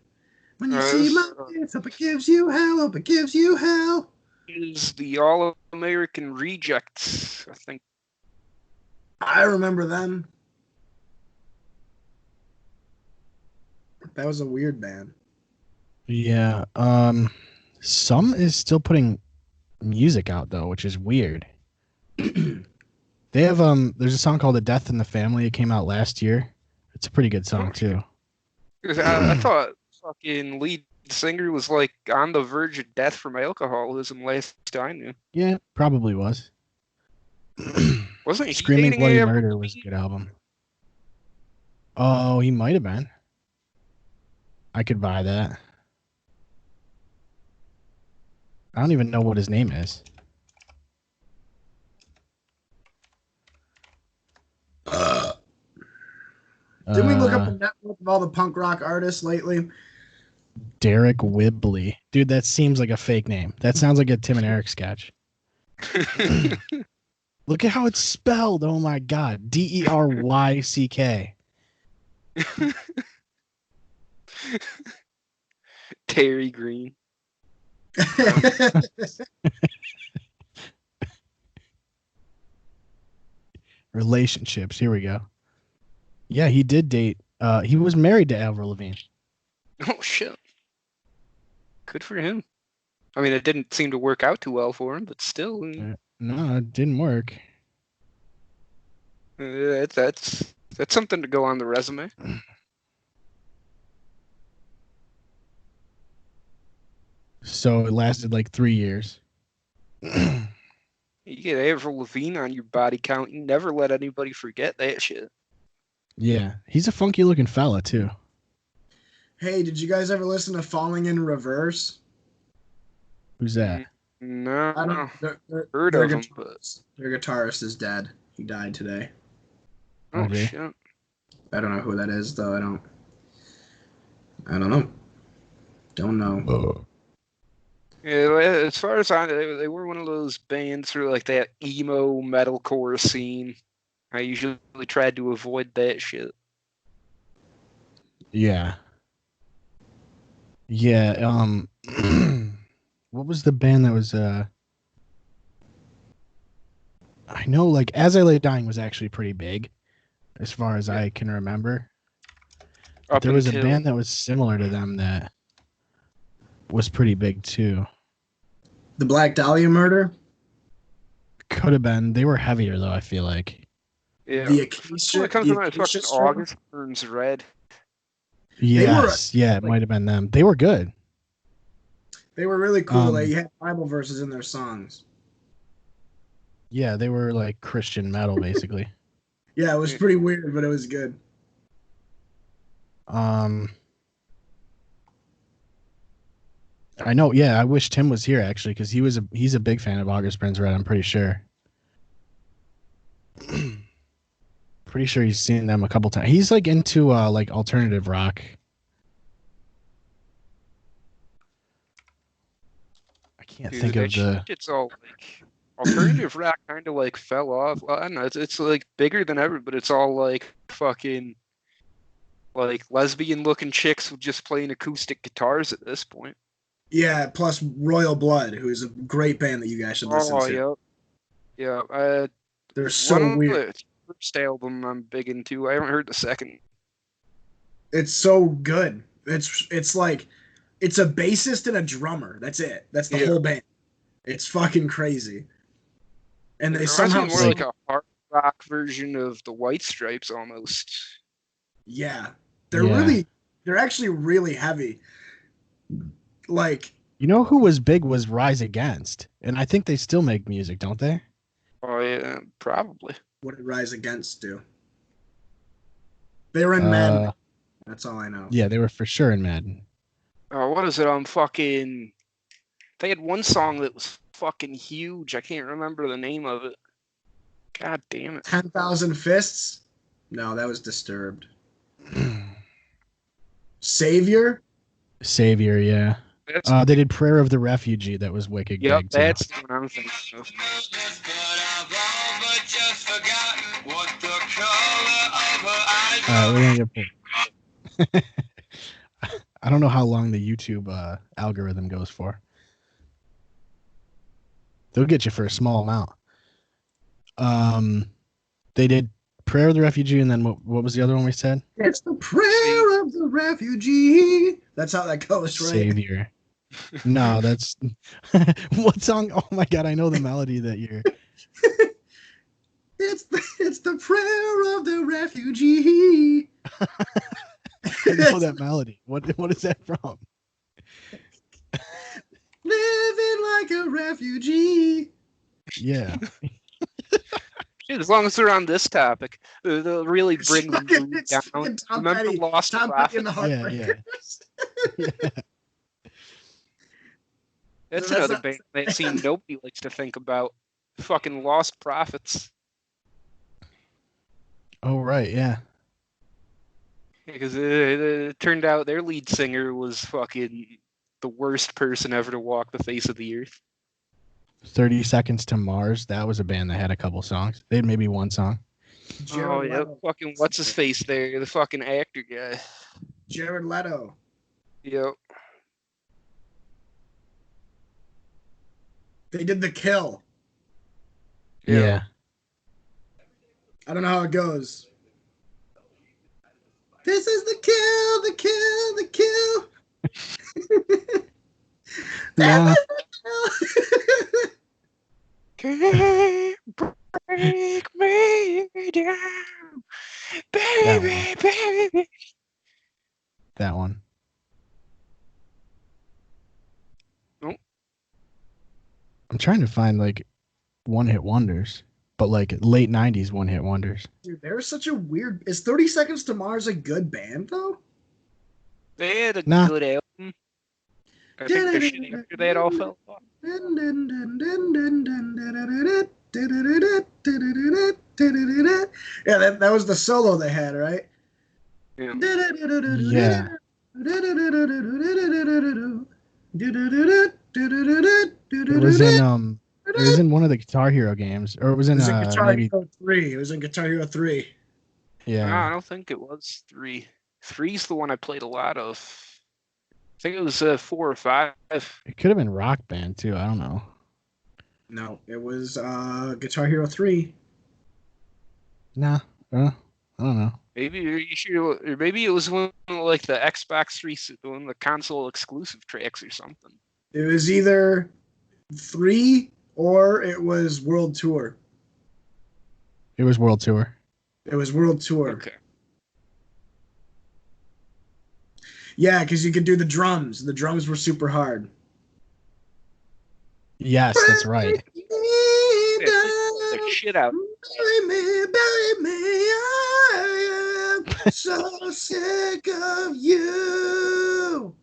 When you Uh, see my dance, hope it gives you hell, hope it gives you hell. Is the All-American Rejects, I think. I remember them. That was a weird band. Yeah. Some is still putting music out though, which is weird. They have there's a song called "The Death in the Family." It came out last year. It's a pretty good song too. 'Cause I thought fucking lead singer was like on the verge of death from alcoholism last I knew. Yeah, probably was. Wasn't he Screaming dating Bloody Avril Murder was a Lavigne? good album. Oh, he might have been. I could buy that. I don't even know what his name is. Didn't we look up the network of all the punk rock artists lately? Derek Whibley. Dude, that seems like a fake name. That sounds like a Tim and Eric sketch. Look at how it's spelled. Oh my god. DerYck. Terry Green. Relationships. Here we go. Yeah, he did date. He was married to Avril Lavigne. Oh shit. Good for him. I mean, it didn't seem to work out too well for him, but still, No, it didn't work. that's something to go on the resume. So it lasted like 3 years. You get Avril Lavigne on your body count, you never let anybody forget that shit. Yeah, he's a funky looking fella too. Hey, did you guys ever listen to Falling in Reverse? Who's that? No, I don't. heard their of him, but their guitarist is dead. He died today. oh Okay. shit. I don't know who that is though. I don't know. Don't know. Yeah, as far as I know, they were one of those bands through like that emo metalcore scene. I usually tried to avoid that shit. Yeah. Yeah, what was the band that was I know like As I Lay Dying was actually pretty big as far as I can remember. But there was a band that was similar to them that was pretty big too. The Black Dahlia Murder? Could have been. They were heavier though, I feel like. Yeah. The When it comes to my fucking String? August Burns Red. Yes, yeah, it might have been them. They were good. They were really cool. They had Bible verses in their songs. Yeah, they were like Christian metal basically. Yeah, it was pretty weird, but it was good. I know. Yeah, I wish Tim was here actually because he's a big fan of August Burns Red. I'm pretty sure. Pretty sure he's seen them a couple times. He's like into like alternative rock. can't Dude, think that of the. shit's all like alternative rock kind of like fell off. Well, I don't know. It's like bigger than ever, but it's all like fucking like lesbian looking chicks with just playing acoustic guitars at this point. Yeah, plus Royal Blood, who is a great band that you guys should listen Oh, to. yep. Yeah. They're One so of weird. the first album I'm big into. I haven't heard the second. It's so good. It's like it's a bassist and a drummer. That's it. That's the Yeah. whole band. It's fucking crazy. And It they reminds somehow me more like a hard rock version of the White Stripes almost. yeah. They're actually really heavy. Like You know who was big was Rise Against, and I think they still make music, don't they? Oh yeah, probably. what did Rise Against do? They were in Madden. That's all I know. Yeah, they were for sure in Madden. Oh, what is it? Fucking. They had one song that was fucking huge. I can't remember the name of it. God damn it. 10,000 Fists? No, that was Disturbed. Savior? Savior, yeah. They did Prayer of the Refugee. That was wicked Yep, big too. that's the one I'm thinking of. We're gonna get. I don't know how long the YouTube algorithm goes for. They'll get you for a small amount. They did Prayer of the Refugee, and then what was the other one we said? It's the prayer of the refugee. That's how that goes, right? Savior. No, that's what song? Oh my god, I know the melody that you're. It's the prayer of the refugee. I know that melody. What is that from? Living like a refugee. Yeah. Dude, as long as we're on this topic, they'll really bring the mood down. Remember Lost Tom Petty and the Prophets? Yeah. That's No, that's another not- band that scene nobody likes to think about. Fucking Lost Prophets. Oh right, yeah. Because it turned out their lead singer was fucking the worst person ever to walk the face of the earth. 30 Seconds to Mars. That was a band that had a couple songs. They had maybe one song. Oh yeah, fucking what's his face there? The fucking actor guy. Jared Leto. Yep. They did The Kill. Yeah. I don't know how it goes. This is the kill, the kill, the kill. Nah. Can't break me down, baby. That one. Nope. I'm trying to find like one-hit wonders, but like late 90s one-hit wonders. Dude, they're such a weird. Is 30 Seconds to Mars a good band though? They had a Nah. good album. I think their shit after that all fell off. Yeah, that was the solo they had, right? Yeah. Yeah. It was in one of the Guitar Hero games, or it was It in was in Guitar maybe Hero 3. It was in Guitar Hero 3. No, I yeah. don't think it was 3. 3's the one I played a lot of. I think it was 4 or 5. It could have been Rock Band too. I don't know. No, it was Guitar Hero 3. Nah. I don't know. Maybe you should, or maybe it was one of like the Xbox 3, one of the console exclusive tracks or something. It was either 3 or it was World Tour. It was World Tour. It was World Tour. Okay. Yeah, because you could do the drums. The drums were super hard. Yes, that's right. The shit out. Bury me, I am so sick of you.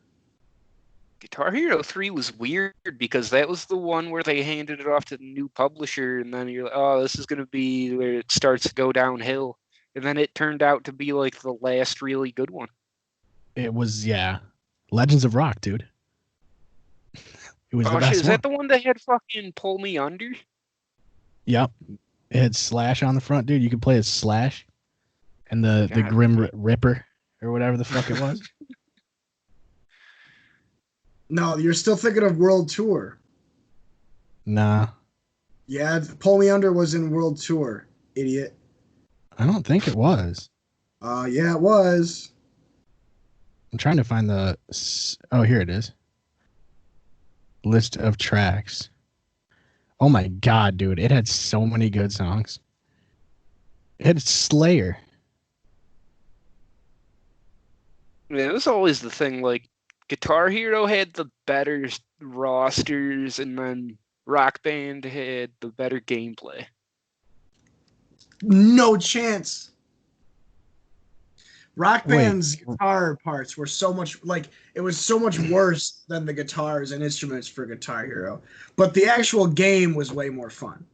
Guitar Hero 3 was weird because that was the one where they handed it off to the new publisher, and then you're like, oh, this is going to be where it starts to go downhill. And then it turned out to be like the last really good one. It was, yeah. Legends of Rock, dude. It was the Oh shit, best is one. that the one that had fucking Pull Me Under? Yep. It had Slash on the front, dude. You could play as Slash and the God. Grim Ripper or whatever the fuck it was. No, you're still thinking of World Tour. Nah, Yeah, Pull Me Under was in World Tour, idiot. I don't think it was. Yeah, it was. I'm trying to find oh, here it is. List of tracks. Oh my god, dude. It had so many good songs. It had Slayer. Yeah, it was always the thing, like, Guitar Hero had the better rosters, and then Rock Band had the better gameplay. No chance. Rock Wait. Band's guitar parts were so much like it was so much worse than the guitars and instruments for Guitar Hero. But the actual game was way more fun.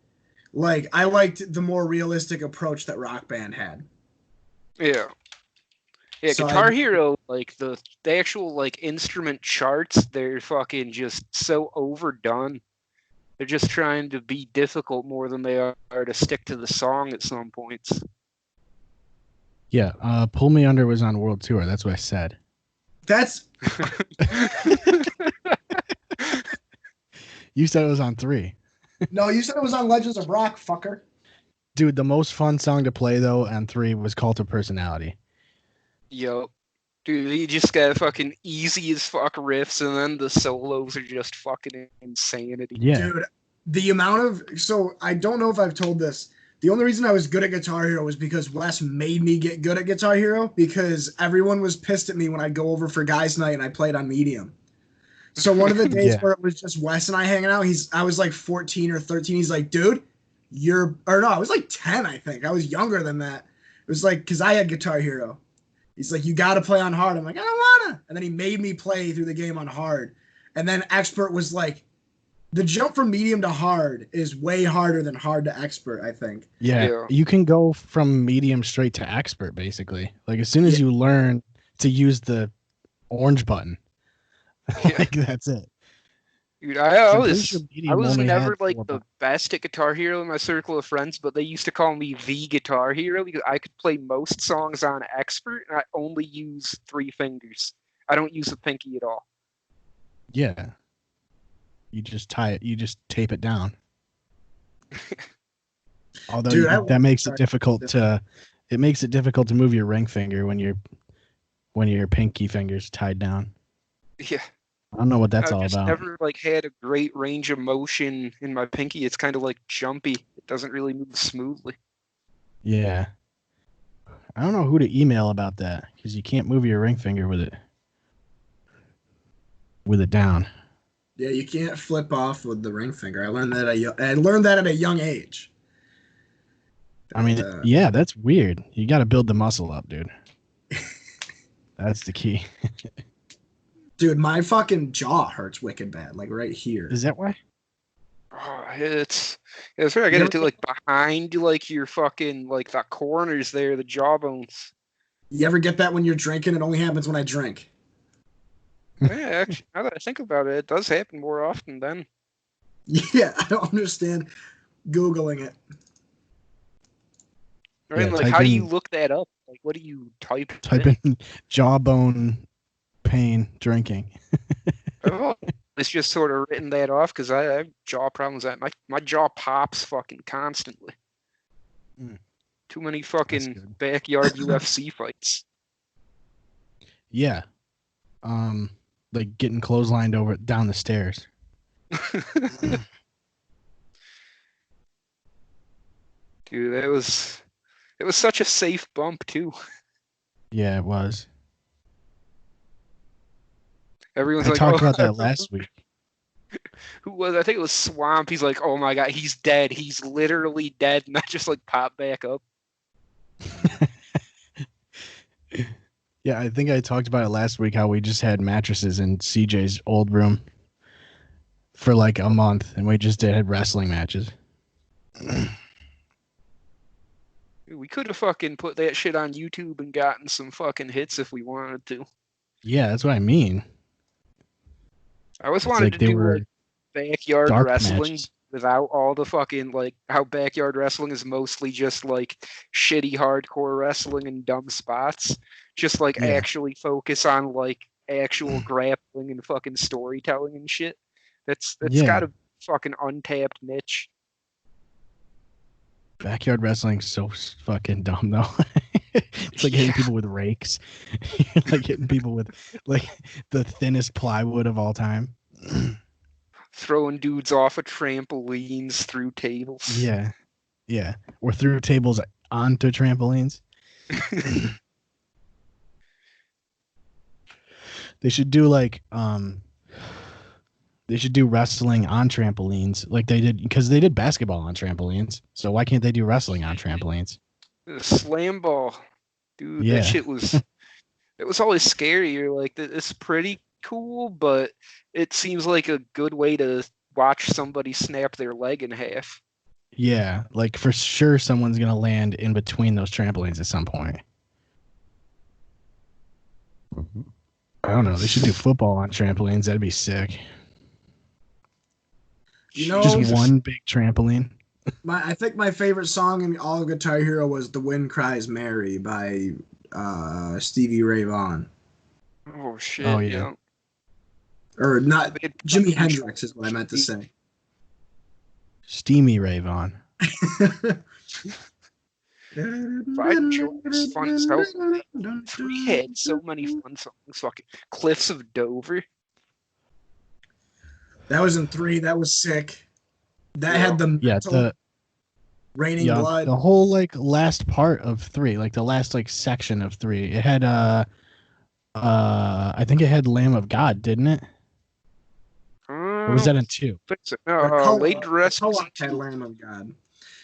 Like I liked the more realistic approach that Rock Band had. Yeah. Yeah, So Guitar Hero, like the actual like instrument charts, they're fucking just so overdone. They're just trying to be difficult more than they are to stick to the song at some points. Yeah, Pull Me Under was on World Tour. That's what I said. That's You said it was on 3. no, you said it was on Legends of Rock, fucker. Dude, the most fun song to play though on 3 was Cult of Personality. Yo. Dude, you just got fucking easy as fuck riffs, and then the solos are just fucking insanity. Yeah. Dude, the amount of so I don't know if I've told this. The only reason I was good at Guitar Hero was because Wes made me get good at Guitar Hero because everyone was pissed at me when I'd go over for guys' night and I played on medium. So one of the days Yeah. where it was just Wes and I hanging out, I was like 14 or 13. He's like, dude, I was like 10, I think. I was younger than that. It was like, because I had Guitar Hero. He's like, you got to play on hard. I'm like, I don't want to. And then he made me play through the game on hard. And then Expert was like, the jump from medium to hard is way harder than hard to expert, I think. Yeah. You can go from medium straight to expert, basically. Like, as soon as you learn to use the orange button, like, that's it. Dude, I was only never had like 4 the buttons. best at Guitar Hero in my circle of friends, but they used to call me the Guitar Hero because I could play most songs on expert, and I only use 3 fingers. I don't use a pinky at all. Yeah. You just tape it down. Although Dude, that makes it difficult to move your ring finger when your pinky finger's tied down. Yeah. I don't know what that's I've all just about. never like had a great range of motion in my pinky. It's kind of like jumpy. It doesn't really move smoothly. Yeah. I don't know who to email about that because you can't move your ring finger with it down. Yeah, you can't flip off with the ring finger. I learned that at a young age. I mean, yeah, that's weird. You got to build the muscle up, dude. That's the key. Dude, my fucking jaw hurts wicked bad, like right here. Is that why? Oh, it's where I get it to like behind like your fucking like the corners there, the jawbones. You ever get that when you're drinking? It only happens when I drink. Yeah, actually, now that I think about it, it does happen more often then. Yeah, I don't understand Googling it. Right? Yeah, Like, how do you look that up? Like, what do you type? Type in jawbone pain drinking. It's just sort of written that off because I have jaw problems. My jaw pops fucking constantly. Too many fucking backyard UFC fights. Yeah. Like getting clotheslined down the stairs. Dude, it was such a safe bump too. Yeah, it was. Everyone's I like, talked about that last week. Who was? I think it was Swamp. He's like, oh my god, he's dead. He's literally dead, and I just like pop back up. Yeah, I think I talked about it last week how we just had mattresses in CJ's old room for like a month, and we just had wrestling matches. We could have fucking put that shit on YouTube and gotten some fucking hits if we wanted to. Yeah, that's what I mean. I always wanted to do like backyard dark wrestling matches. without all the fucking like how backyard wrestling is mostly just like shitty hardcore wrestling and dumb spots. Just like Yeah. actually focus on like actual grappling and fucking storytelling and shit. That's Yeah. got a fucking untapped niche. Backyard wrestling's so fucking dumb though. It's like hitting people with rakes. Like hitting people with like the thinnest plywood of all time. Throwing dudes off of trampolines through tables. Yeah. Yeah. Or through tables onto trampolines. They should do like they should do wrestling on trampolines like they did because they did basketball on trampolines. So why can't they do wrestling on trampolines? The slam ball. Dude, Yeah. that shit was it was always scary. You're like, it's pretty cool, but it seems like a good way to watch somebody snap their leg in half. Yeah, like for sure someone's gonna land in between those trampolines at some point. I don't know. They should do football on trampolines. That'd be sick. You know, Just one big trampoline. I think my favorite song in all of Guitar Hero was "The Wind Cries Mary" by Stevie Ray Vaughan. Oh shit! Oh, yeah. Or not, Jimi Hendrix is what I meant to say. Steamy Ray Vaughan. It's fun as hell. We had so many fun songs. Fucking Cliffs of Dover. That was in 3. That was sick. That Yeah. had the Yeah, metal Raining Blood. the whole like last part of 3, like the last like section of 3. It had I think it had Lamb of God, didn't it? Or was that in 2? No, Laid to Rest was Co-op in had 2. Lamb of God.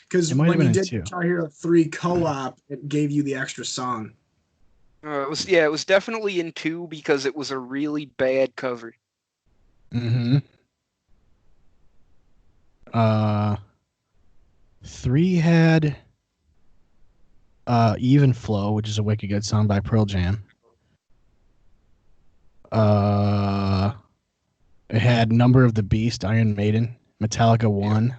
Because It might have when you been in did 2. Guitar Hero 3 co-op, it gave you the extra song. It was definitely in 2 because it was a really bad cover. Mm-hmm. 3 had Even Flow, which is a wicked good song by Pearl Jam. It had Number of the Beast, Iron Maiden, Metallica 1.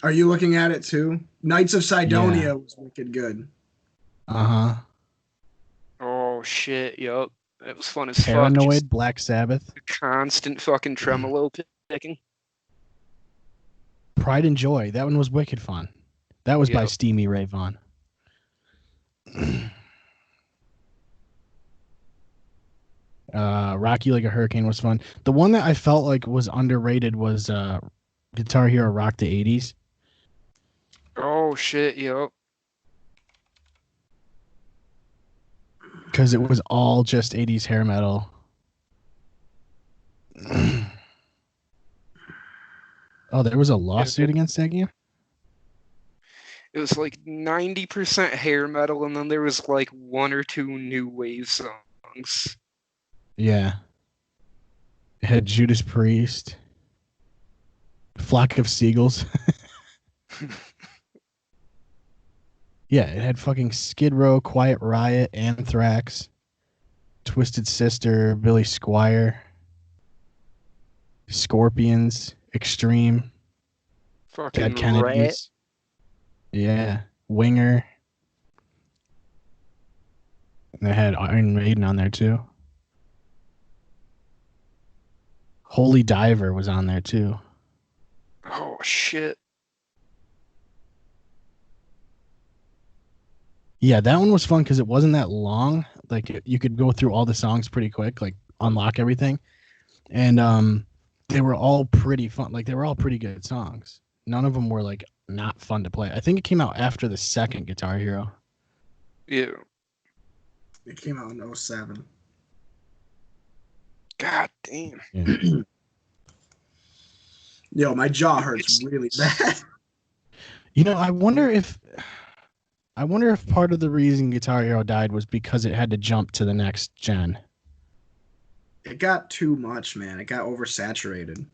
Are you looking at it too? Knights of Sidonia Yeah. was wicked good. Uh-huh. Oh shit! Yup, it was fun as fuck. Paranoid, Just Black Sabbath. constant fucking tremolo picking. Pride and Joy, that one was wicked fun. That was by Yep. Steamy Ray Vaughan. Rock You Like a Hurricane was fun. The one that I felt like was underrated was Guitar Hero Rock the 80s. Oh shit! Yup. Because it was all just 80s hair metal. Oh, there was a lawsuit against that game? It was like 90% hair metal, and then there was like 1 or 2 new wave songs. Yeah. It had Judas Priest. Flock of Seagulls. Yeah, it had fucking Skid Row, Quiet Riot, Anthrax, Twisted Sister, Billy Squier, Scorpions, Extreme, Fucking Dead Kennedys. Yeah, Winger. And they had Iron Maiden on there too. Holy Diver was on there too. Oh shit! Yeah, that one was fun because it wasn't that long. Like you could go through all the songs pretty quick, like unlock everything, and they were all pretty fun. Like they were all pretty good songs. None of them were like not fun to play. I think it came out after the second Guitar Hero. Yeah. It came out in 07. God damn. Yeah. Yo, my jaw hurts really bad. You know, I wonder if part of the reason Guitar Hero died was because it had to jump to the next gen. It got too much, man. It got oversaturated.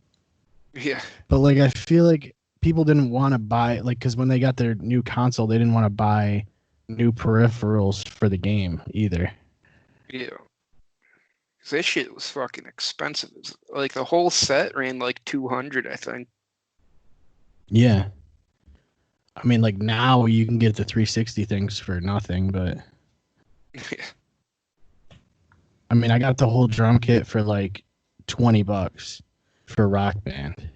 Yeah. But like I feel like people didn't want to buy because when they got their new console, they didn't want to buy new peripherals for the game either. Yeah. This shit was fucking expensive. Like the whole set ran like $200, I think. Yeah. I mean, like now you can get the 360 things for nothing, but I mean, I got the whole drum kit for like $20 for Rock Band.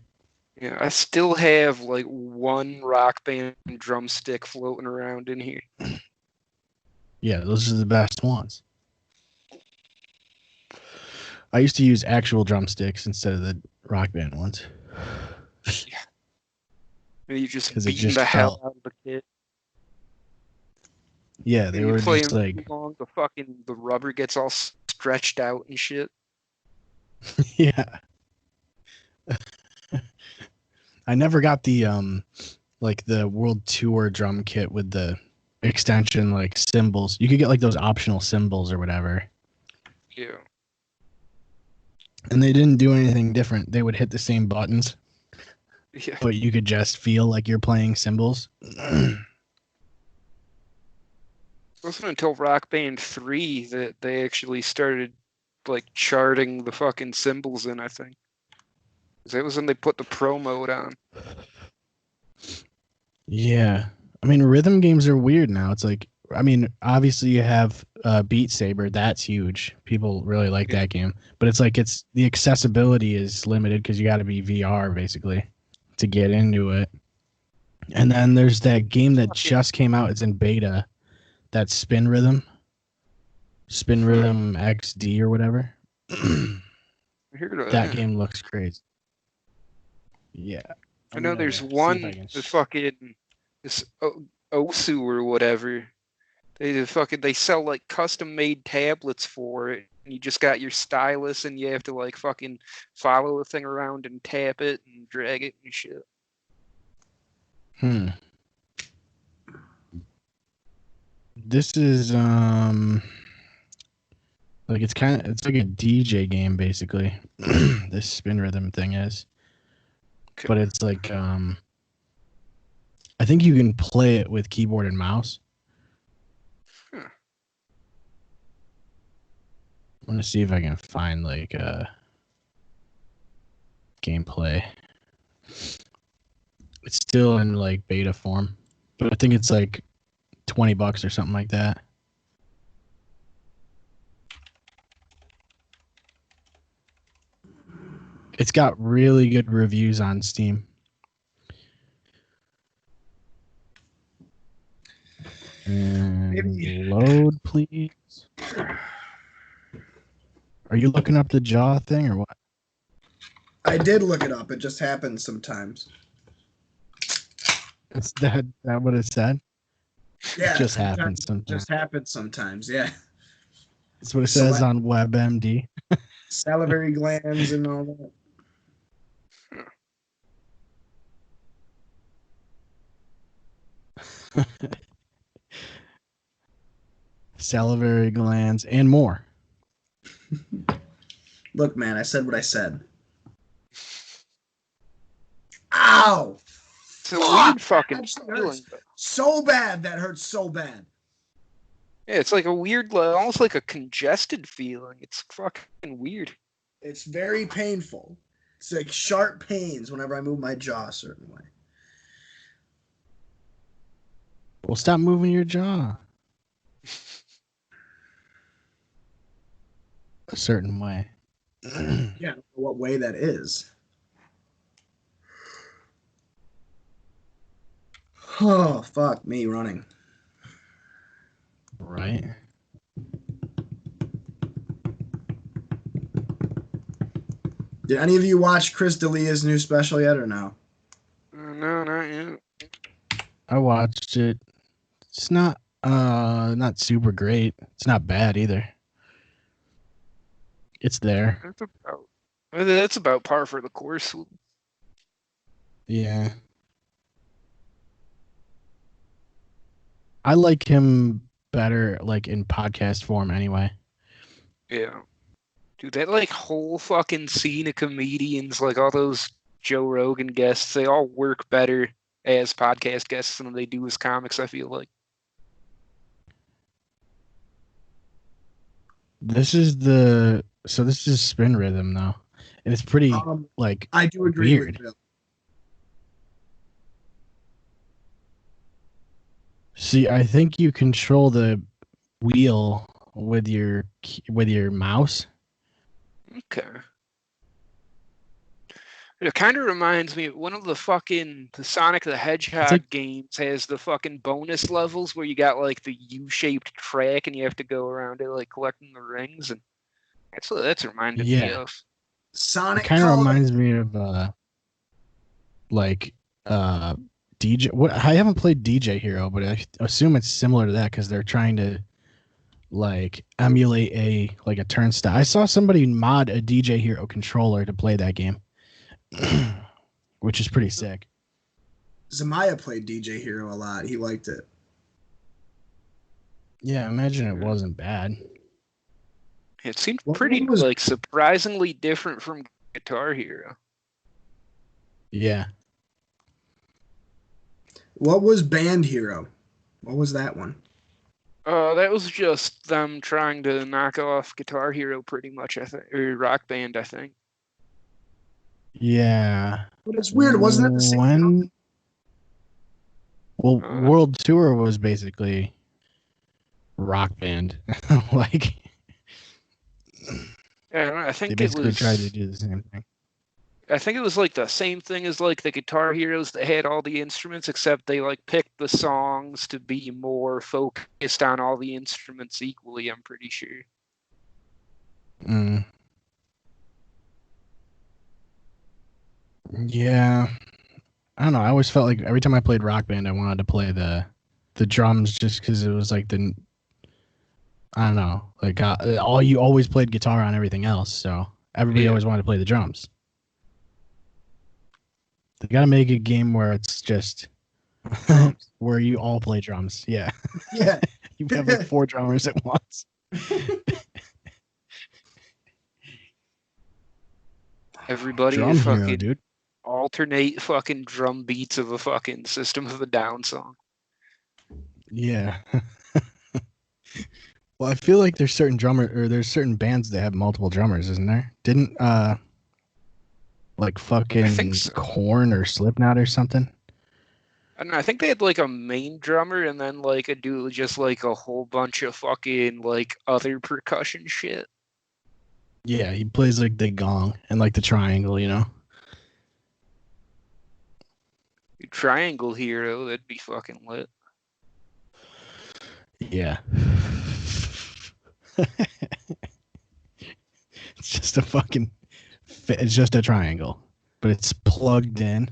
Yeah, I still have like one Rock Band drumstick floating around in here. Yeah, those are the best ones. I used to use actual drumsticks instead of the Rock Band ones. Yeah. You just 'Cause it beating just the hell felt- out of the kit. Yeah, they And you were play just them like, too long, the rubber gets all stretched out and shit. yeah. I never got the like the World Tour drum kit with the extension like cymbals. You could get like those optional cymbals or whatever. Yeah. And they didn't do anything different. They would hit the same buttons, Yeah. but you could just feel like you're playing cymbals. It wasn't until Rock Band 3 that they actually started like charting the fucking cymbals in, I think. 'Cause that was when they put the pro mode on. Yeah. I mean, rhythm games are weird now. It's like, I mean, obviously you have Beat Saber. That's huge. People really like that game. But it's like the accessibility is limited because you got to be VR basically to get into it. And then there's that game that just came out. It's in beta. That's Spin Rhythm XD or whatever. That game looks crazy. Yeah. I know there's one, this Osu or whatever. They sell like custom made tablets for it. And you just got your stylus and you have to like fucking follow the thing around and tap it and drag it and shit. This is like it's like a DJ game basically. This Spin Rhythm thing is. Okay. But it's like I think you can play it with keyboard and mouse. Huh. I want to see if I can find like gameplay. It's still in like beta form, but I think it's like $20 or something like that. It's got really good reviews on Steam. And load, please. Are you looking up the jaw thing or what? I did look it up. It just happens sometimes. Is that what it said? Yeah, it just happens sometimes. Just happens sometimes. Yeah. That's what it says on WebMD. Salivary glands and all that. Salivary glands and more. Look, man, I said what I said. Ow! It's a weird fucking feeling. So bad. That hurts so bad. Yeah, it's like a weird, almost like a congested feeling. It's fucking weird. It's very painful. It's like sharp pains whenever I move my jaw a certain way. Well, stop moving your jaw. A certain way. Yeah, I don't know what way that is. Oh, fuck me running. Right. Did any of you watch Chris D'Elia's new special yet or no? No, not yet. I watched it. It's not super great. It's not bad either. It's there. That's about par for the course. Yeah. I like him better like in podcast form anyway. Yeah. Dude, that like whole fucking scene of comedians, like all those Joe Rogan guests, they all work better as podcast guests than they do as comics, I feel like. This is the So this is spin rhythm though, and it's pretty like I do agree weird. with Bill. See, I think you control the wheel with your mouse. Okay. It kind of reminds me of one of the Sonic the Hedgehog games has the fucking bonus levels where you got like the U-shaped track and you have to go around it like collecting the rings, and that's what that's reminded me of. Sonic it kind of reminds me of DJ. What I haven't played DJ Hero, but I assume it's similar to that because they're trying to like emulate a turnstile. I saw somebody mod a DJ Hero controller to play that game, which is pretty sick. Zamaya played DJ Hero a lot. He liked it. Yeah, imagine it wasn't bad. It seemed pretty like surprisingly different from Guitar Hero. Yeah. What was Band Hero? What was that one? That was just them trying to knock off Guitar Hero pretty much, I think, or Rock Band, I think. Yeah. But it's weird, wasn't it the same? Well, World Tour was basically Rock Band. Like, yeah, I think they basically it was tried to do the same thing. I think it was like the same thing as like the Guitar Heroes that had all the instruments, except they like picked the songs to be more focused on all the instruments equally, I'm pretty sure. Yeah. I don't know. I always felt like every time I played Rock Band, I wanted to play the drums just because it was like I don't know, like you always played guitar on everything else, so everybody always wanted to play the drums. They got to make a game where it's just where you all play drums. Yeah. Yeah. You have like 4 drummers at once. Everybody Drum fucking hero, dude. Alternate fucking drum beats of a fucking System of a Down song. Yeah. Well, I feel like there's certain bands that have multiple drummers, isn't there? Didn't like fucking Korn or Slipknot or something? I don't know, I think they had like a main drummer and then like a dude with just like a whole bunch of fucking like other percussion shit. Yeah, he plays like the gong and like the triangle, you know? Triangle Hero, that'd be fucking lit. Yeah. It's just a fucking... It's just a triangle, but it's plugged in.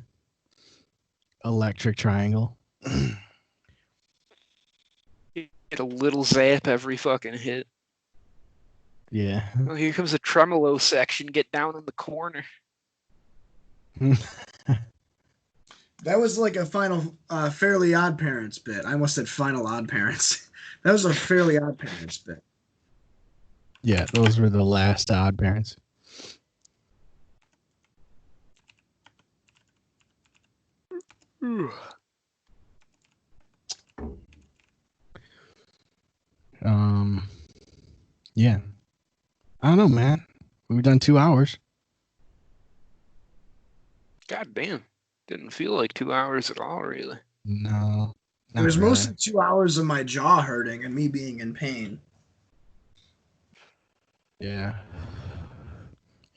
Electric triangle. Get a little zap every fucking hit. Yeah. Oh, here comes a tremolo section. Get down in the corner. That was like a Fairly Odd Parents bit. I almost said Final Odd Parents. That was a Fairly Odd Parents bit. Yeah, those were the last Odd Parents. Yeah. I don't know, man. We've done 2 hours. God damn. Didn't feel like 2 hours at all, really. No. It was mostly 2 hours of my jaw hurting and me being in pain. Yeah.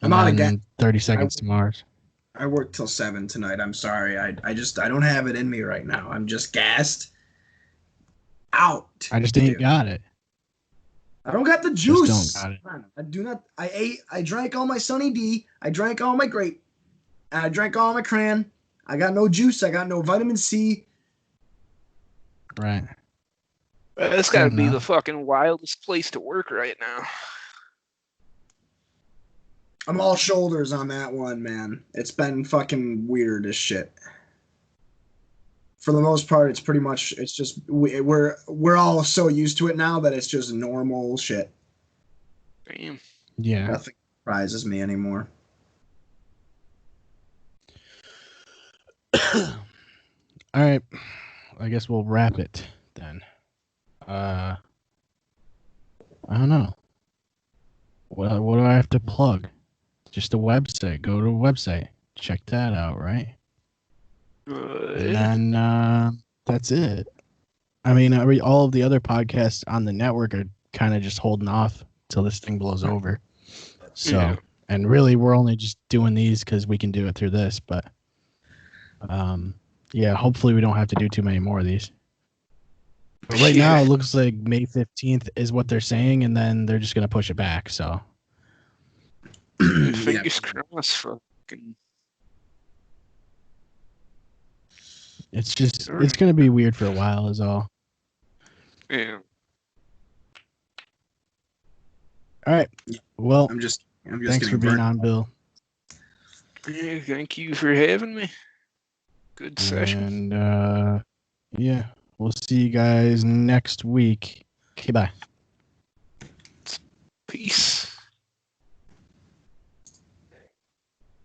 I'm out again. 30 seconds to Mars. I worked till 7 tonight. I'm sorry. I don't have it in me right now. I'm just gassed out. I just ain't got it. I don't got the juice. Just don't got it. I do not. I drank all my Sunny D. I drank all my grape. I drank all my cran. I got no juice. I got no vitamin C. Right. That's got to be the fucking wildest place to work right now. I'm all shoulders on that one, man. It's been fucking weird as shit. For the most part, it's pretty much, it's just, we're all so used to it now that it's just normal shit. Damn. Yeah. Nothing surprises me anymore. All right. I guess we'll wrap it then. I don't know. what do I have to plug? Just a website. Go to a website. Check that out, right? And then that's it. I mean, all of the other podcasts on the network are kind of just holding off till this thing blows over. So, Yeah. and really, we're only just doing these because we can do it through this. But, yeah, hopefully we don't have to do too many more of these. But right now, it looks like May 15th is what they're saying, and then they're just going to push it back. So, Fingers crossed. Fucking. it's going to be weird for a while, is all. Yeah. All right. Well, I'm just thanks for being on, Bill. Yeah, thank you for having me. Good session. And yeah, we'll see you guys next week. Okay, bye. Peace.